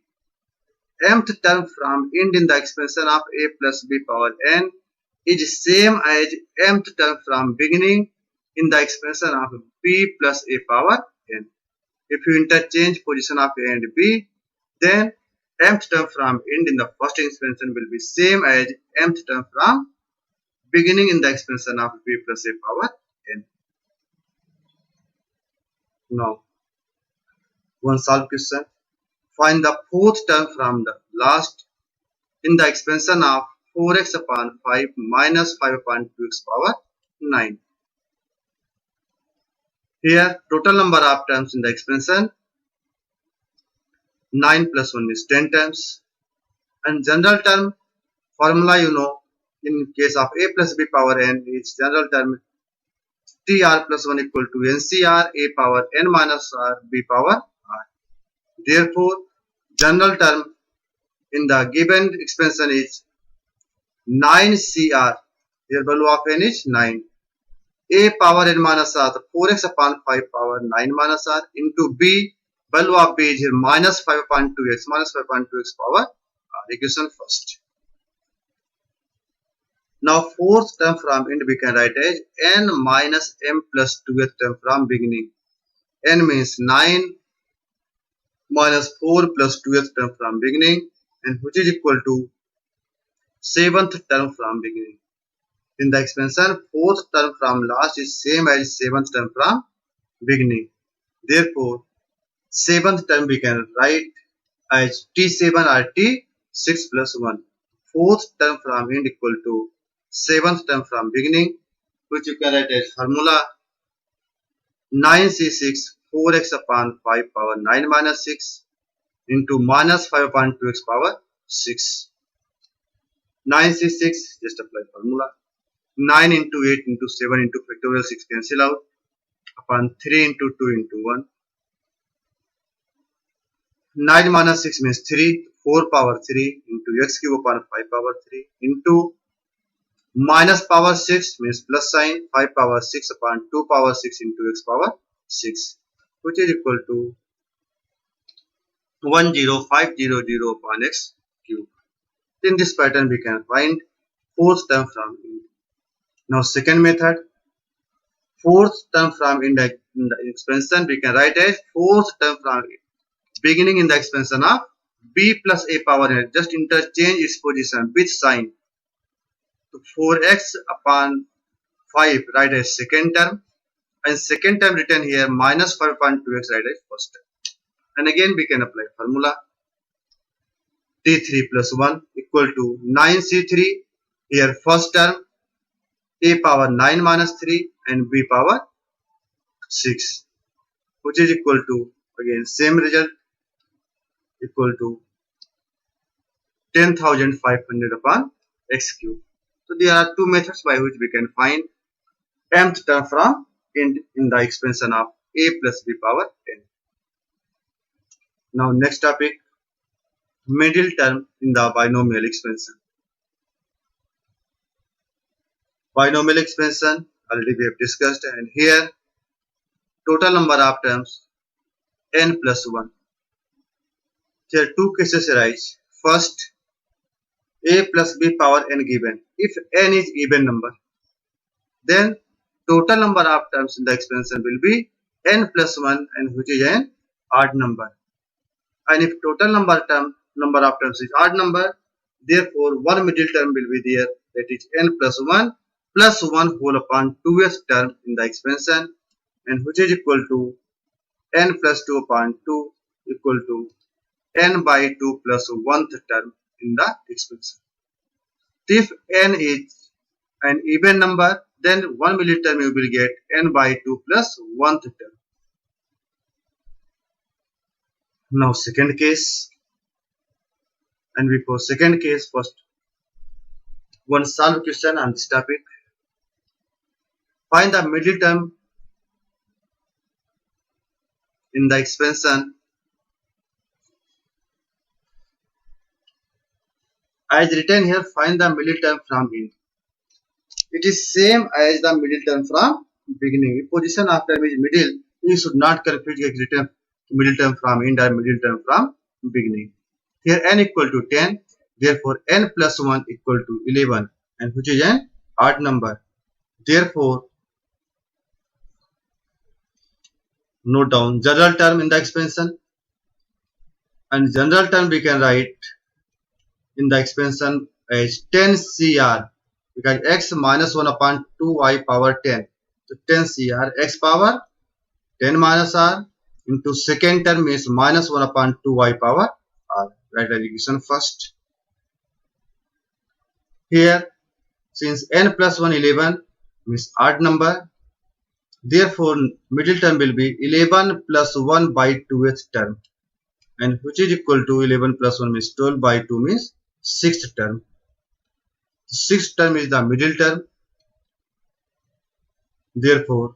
Mth term from int in the expansion of a plus b power n is same as mth term from beginning in the expansion of b plus a power n. If you interchange position of a and b, then mth term from int in the first expansion will be same as mth term from beginning in the expansion of b plus a power n. Now one solved question. Find the fourth term from the last in the expansion of 4x upon 5 minus 5 upon 2x power 9. Here total number of terms in the expansion 9 plus 1 is 10 terms, and general term formula you know, in case of a plus b power n is general term tr plus 1 equal to ncr a power n minus r b power r. Therefore general term in the given expansion is 9cr, here value of n is 9, a power n minus r 4x upon 5 power 9 minus r into b, value of b is here minus 5 upon 2x power r. Equation first. Now fourth term from int we can write as n minus m plus 2th term from beginning. N means 9 minus 4 plus 2th term from beginning, and which is equal to 7th term from beginning. In the expansion 4th term from last is same as 7th term from beginning. Therefore 7th term we can write as t7 or t6 plus 1. 4th term from int equal to 7th term from beginning, which you can write as formula 9c6 4x upon 5 power 9 minus 6 into minus 5 upon 2x power 6. 9c6 just apply formula 9 into 8 into 7 into factorial 6 cancel out upon 3 into 2 into 1. 9 minus 6 means 3, 4 power 3 into x cube upon 5 power 3 into minus power 6 means plus sign 5 power 6 upon 2 power 6 into x power 6, which is equal to 10500 upon x cube. In this pattern we can find fourth term from int. Now second method, fourth term from int in the expansion we can write as fourth term from it. Beginning in the expansion of b plus a power n. Just interchange its position with sign. So 4x upon 5 write as second term, and second term written here minus 5 upon 2x write as first term. And again we can apply formula. T3 plus 1 equal to 9C3. Here first term a power 9 minus 3 and b power 6, which is equal to, again same result, equal to 10,500 upon x cube. So there are two methods by which we can find mth term from in the expansion of a plus b power n. Now next topic, middle term in the binomial expansion. Binomial expansion already we have discussed, and here total number of terms n plus 1. Here two cases arise. First, a plus b power n given. If n is even number, then total number of terms in the expansion will be n plus 1, and which is an odd number. And if total number of terms is odd number, therefore one middle term will be there, that is n plus 1 plus 1 whole upon 2th term in the expansion, and which is equal to n plus 2 upon 2 equal to n by 2 plus 1th term in the expansion. If n is an even number, then one middle term you will get n by 2 plus 1th term. Now second case, and before second case, first one solve question on this topic. Find the middle term in the expansion as written here. Find the middle term from in. It is same as the middle term from beginning. If position of term is middle, you should not confuse written middle term from end or middle term from beginning. Here n equal to 10, therefore n plus 1 equal to 11, and which is an odd number. Therefore, note down general term in the expansion, and general term we can write in the expansion as 10CR, because x minus 1 upon 2y power 10. So 10CR x power 10 minus r into second term is minus 1 upon 2y power r. Write the equation first. Here, since n plus 1 11 means odd number, therefore middle term will be 11 plus 1 by 2th term, and which is equal to 11 plus 1 means 12 by 2 means 6th term. 6th term is the middle term. Therefore,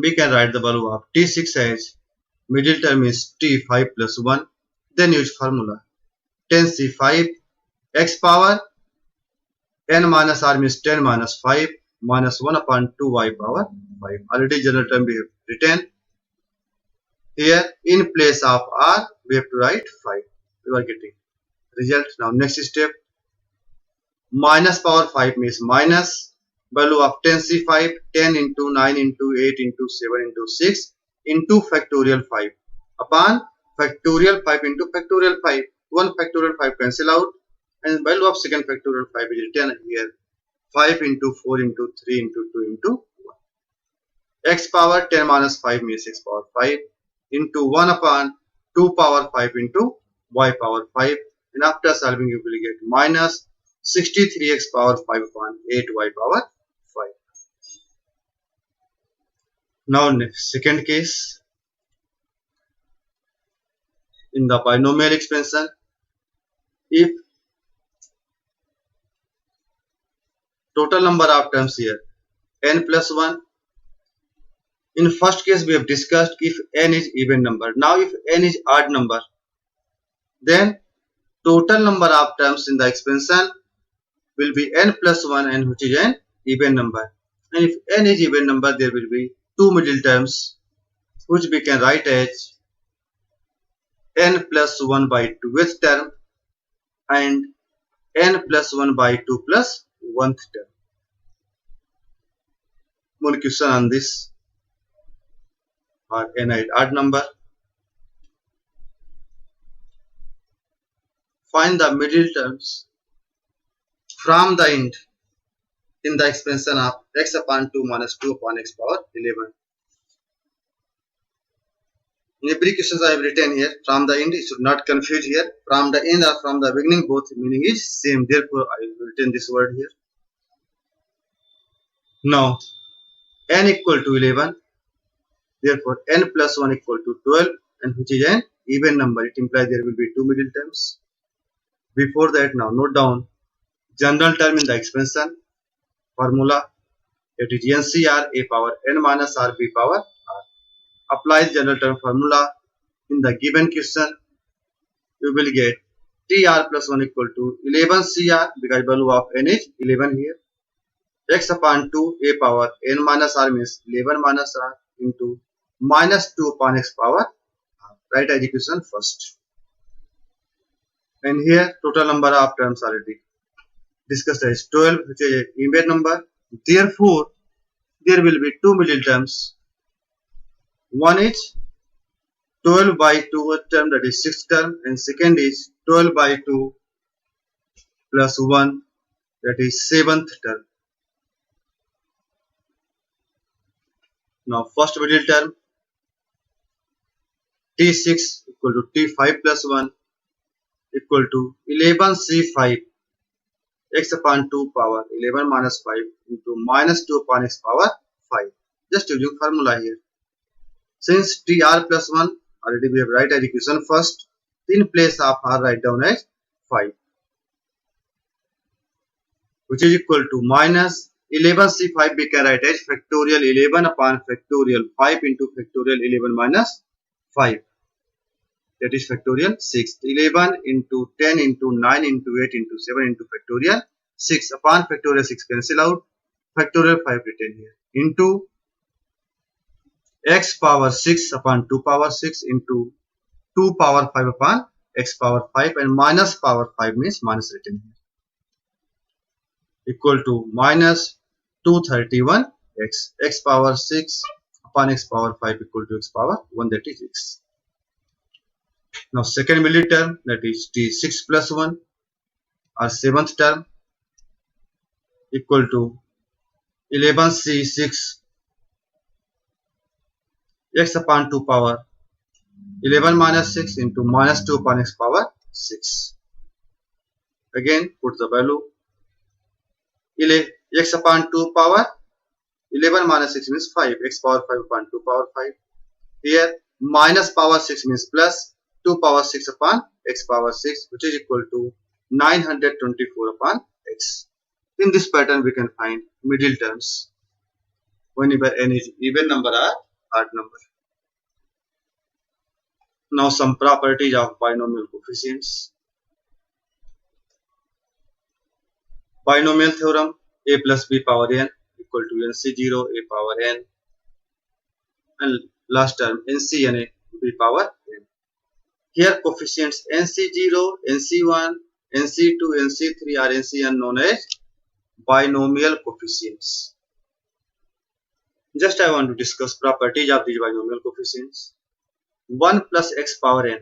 we can write the value of T6 as middle term is T5 plus 1. Then use formula 10C5 x power n minus r means 10 minus 5 minus 1 upon 2y power 5. Already general term we have written. Here in place of r we have to write 5. We are getting result. Now next step, minus power 5 means minus value of 10C5, 10 into 9 into 8 into 7 into 6 into factorial 5 upon factorial 5 into factorial 5. 1 factorial 5 cancel out, and value of second factorial 5 is written here 5 into 4 into 3 into 2 into 1. X power 10 minus 5 means x power 5 into 1 upon 2 power 5 into y power 5, and after solving you will get minus 63x power 5 upon 8y power 5. Now next second case, in the binomial expansion, if total number of terms here n plus 1. In first case we have discussed if n is even number. Now if n is odd number, then total number of terms in the expansion will be n plus 1, and which is an even number. And if n is even number, there will be two middle terms, which we can write as n plus 1 by 2th term and n plus 1 by 2 plus 1th term. One question on this. or n odd number. Find the middle terms from the end in the expansion of x upon 2 minus 2 upon x power 11. In every question I have written here from the end, you should not confuse here. From the end or from the beginning, both meaning is same. Therefore, I have written this word here. Now, n equal to 11. Therefore, n plus 1 equal to 12, and which is an even number. It implies there will be two middle terms. Before that, now note down general term in the expansion formula. It is NCR a power n minus r b power r. Apply general term formula in the given question. You will get TR plus 1 equal to 11 CR because value of n is 11 here. X upon 2 a power n minus r means 11 minus r into minus 2 upon x power r. Write as equation first. And here total number of terms already discussed as 12, which is an even number. Therefore, there will be two middle terms. One is 12 by 2 term, that is 6th term, and second is 12 by 2 plus 1, that is 7th term. Now first middle term T6 equal to T5 plus 1 equal to 11C5 x upon 2 power 11 minus 5 into minus 2 upon x power 5. Just using formula here. Since TR plus 1 already we have write as equation first. In place of R write down as 5, which is equal to minus 11C5 we can write as factorial 11 upon factorial 5 into factorial 11 minus 5. That is factorial 6. 11 into 10 into 9 into 8 into 7 into factorial 6 upon factorial 6 cancel out. Factorial 5 written here into x power 6 upon 2 power 6 into 2 power 5 upon x power 5, and minus power 5 means minus written here, equal to minus 231 x power 6 upon x power 5 equal to x power 1, that is x. Now second middle term, that is T6 plus 1 or 7th term equal to 11C6 x upon 2 power 11 minus 6 into minus 2 upon x power 6. Again put the value x upon 2 power 11 minus 6 means 5, x power 5 upon 2 power 5. Here minus power 6 means plus 2 power 6 upon x power 6, which is equal to 924 upon x. In this pattern we can find middle terms whenever n is even number or odd number. Now some properties of binomial coefficients. Binomial theorem, a plus b power n equal to nc0 a power n, and last term ncn a b power n. Here coefficients nc0, nc1, nc2, nc3 are ncn known as binomial coefficients. Just I want to discuss properties of these binomial coefficients. 1 plus x power n.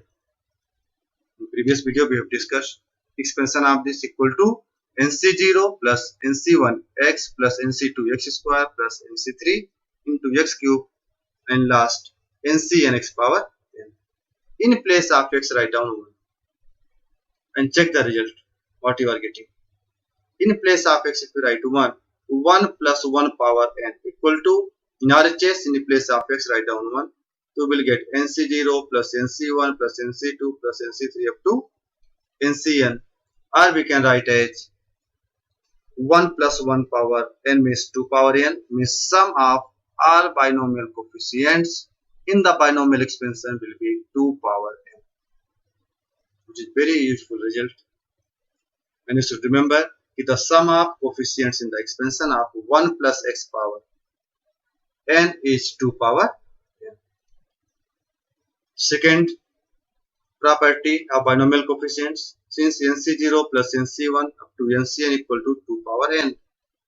In previous video we have discussed expansion of this equal to nc0 plus nc1 x plus nc2 x square plus nc3 into x cube, and last ncn x power n. In place of x write down 1 and check the result what you are getting. In place of x if you write 1 plus 1 power n equal to, in RHS in place of x write down 1, so we will get nc0 plus nc1 plus nc2 plus nc3 up to ncn, or we can write as 1 plus 1 power n means 2 power n, means sum of all binomial coefficients in the binomial expansion will be 2 power n, which is very useful result. And you should remember the sum of coefficients in the expansion of 1 plus x power n is 2 power n. Second property of binomial coefficients, since nc0 plus nc1 up to ncn equal to 2 power n,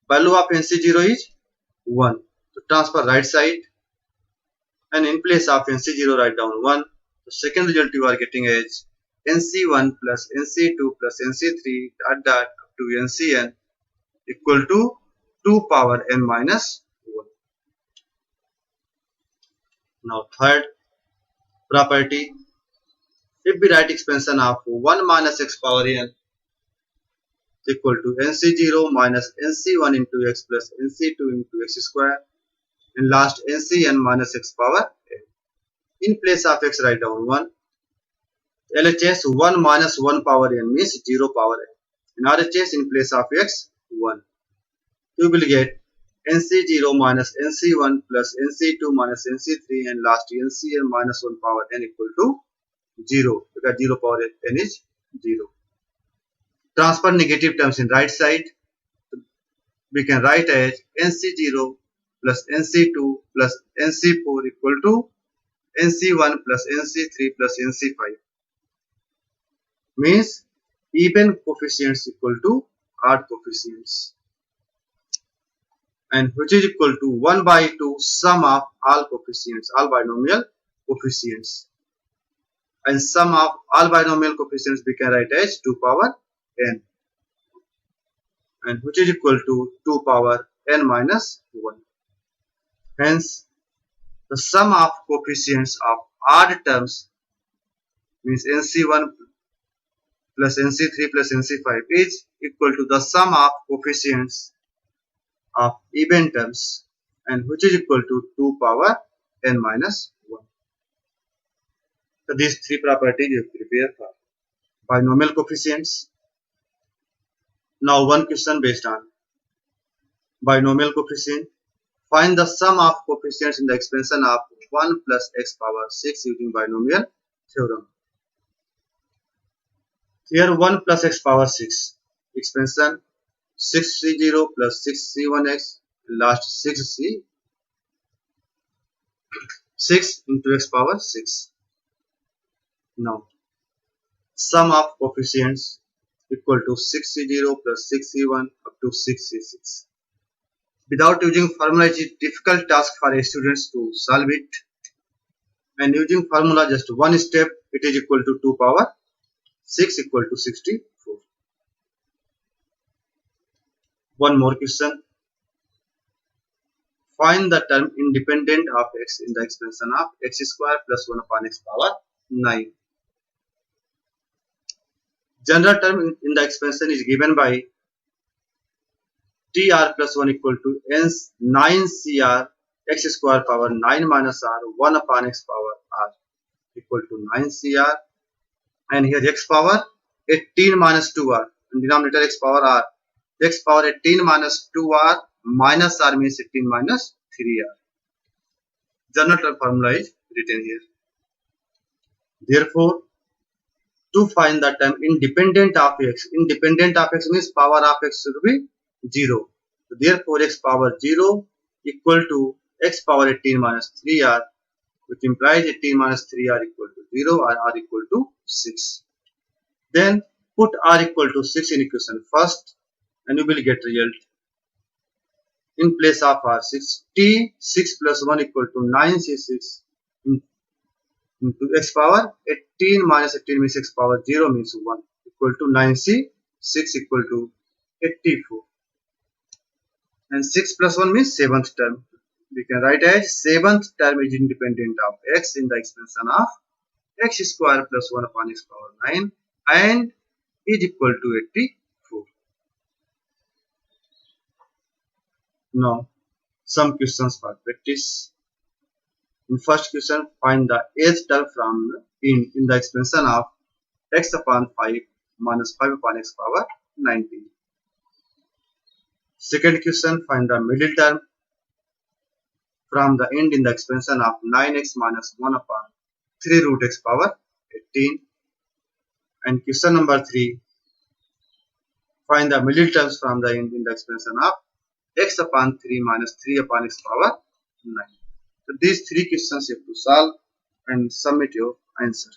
value of nc0 is 1. So transfer right side and in place of NC0 write down 1. The second result you are getting is NC1 plus NC2 plus NC3 dot up to NCN equal to 2 power n minus 1. Now third property, if we write expansion of 1 minus x power n equal to NC0 minus NC1 into x plus NC2 into x square and last NCn minus x power n. In place of x write down 1. LHS 1 minus 1 power n means 0 power n. In RHS in place of x 1. You will get NC0 minus NC1 plus NC2 minus NC3 and last NCn minus 1 power n equal to 0 because 0 power n is 0. Transfer negative terms in right side. We can write as NC0 plus NC2 plus NC4 equal to NC1 plus NC3 plus NC5. Means even coefficients equal to odd coefficients. And which is equal to 1 by 2 sum of all coefficients, all binomial coefficients. And sum of all binomial coefficients we can write as 2 power n. And which is equal to 2 power n minus 1. Hence, the sum of coefficients of odd terms means NC1 plus NC3 plus NC5 is equal to the sum of coefficients of even terms and which is equal to 2 power n minus 1. So these three properties you prepare for binomial coefficients. Now one question based on binomial coefficient. Find the sum of coefficients in the expansion of 1 plus x power 6 using binomial theorem. Here 1 plus x power 6 expansion 6c0 plus 6c1x last 6c 6 into x power 6. Now sum of coefficients equal to 6c0 plus 6c1 up to 6c6. Without using formula, it is a difficult task for a students to solve it. And using formula just one step, it is equal to 2 power 6 equal to 64. One more question. Find the term independent of x in the expansion of x square plus 1 upon x power 9. General term in the expansion is given by tr plus 1 equal to n 9cr x square power 9 minus r 1 upon x power r equal to 9cr, and here x power 18 minus 2r and denominator x power r. X power 18 minus 2r minus r means 18 minus 3r. General term formula is written here. Therefore, to find the term independent of x means power of x should be 0. So therefore, x power 0 equal to x power 18 minus 3r, which implies 18 minus 3r equal to 0 or r equal to 6. Then put r equal to 6 in equation first and you will get result. In place of r6, t 6 plus 1 equal to 9c6 into x power 18 minus 18 means x power 0 means 1 equal to 9c6 equal to 84. And 6 plus 1 means 7th term. We can write as 7th term is independent of x in the expansion of x square plus 1 upon x power 9 and is equal to 84. Now, some questions for practice. In first question, find the eighth term from in the expansion of x upon 5 minus 5 upon x power 19. Second question, find the middle term from the end in the expansion of 9x minus 1 upon 3 root x power 18. And question number 3, find the middle terms from the end in the expansion of x upon 3 minus 3 upon x power 9. So these three questions you have to solve and submit your answer.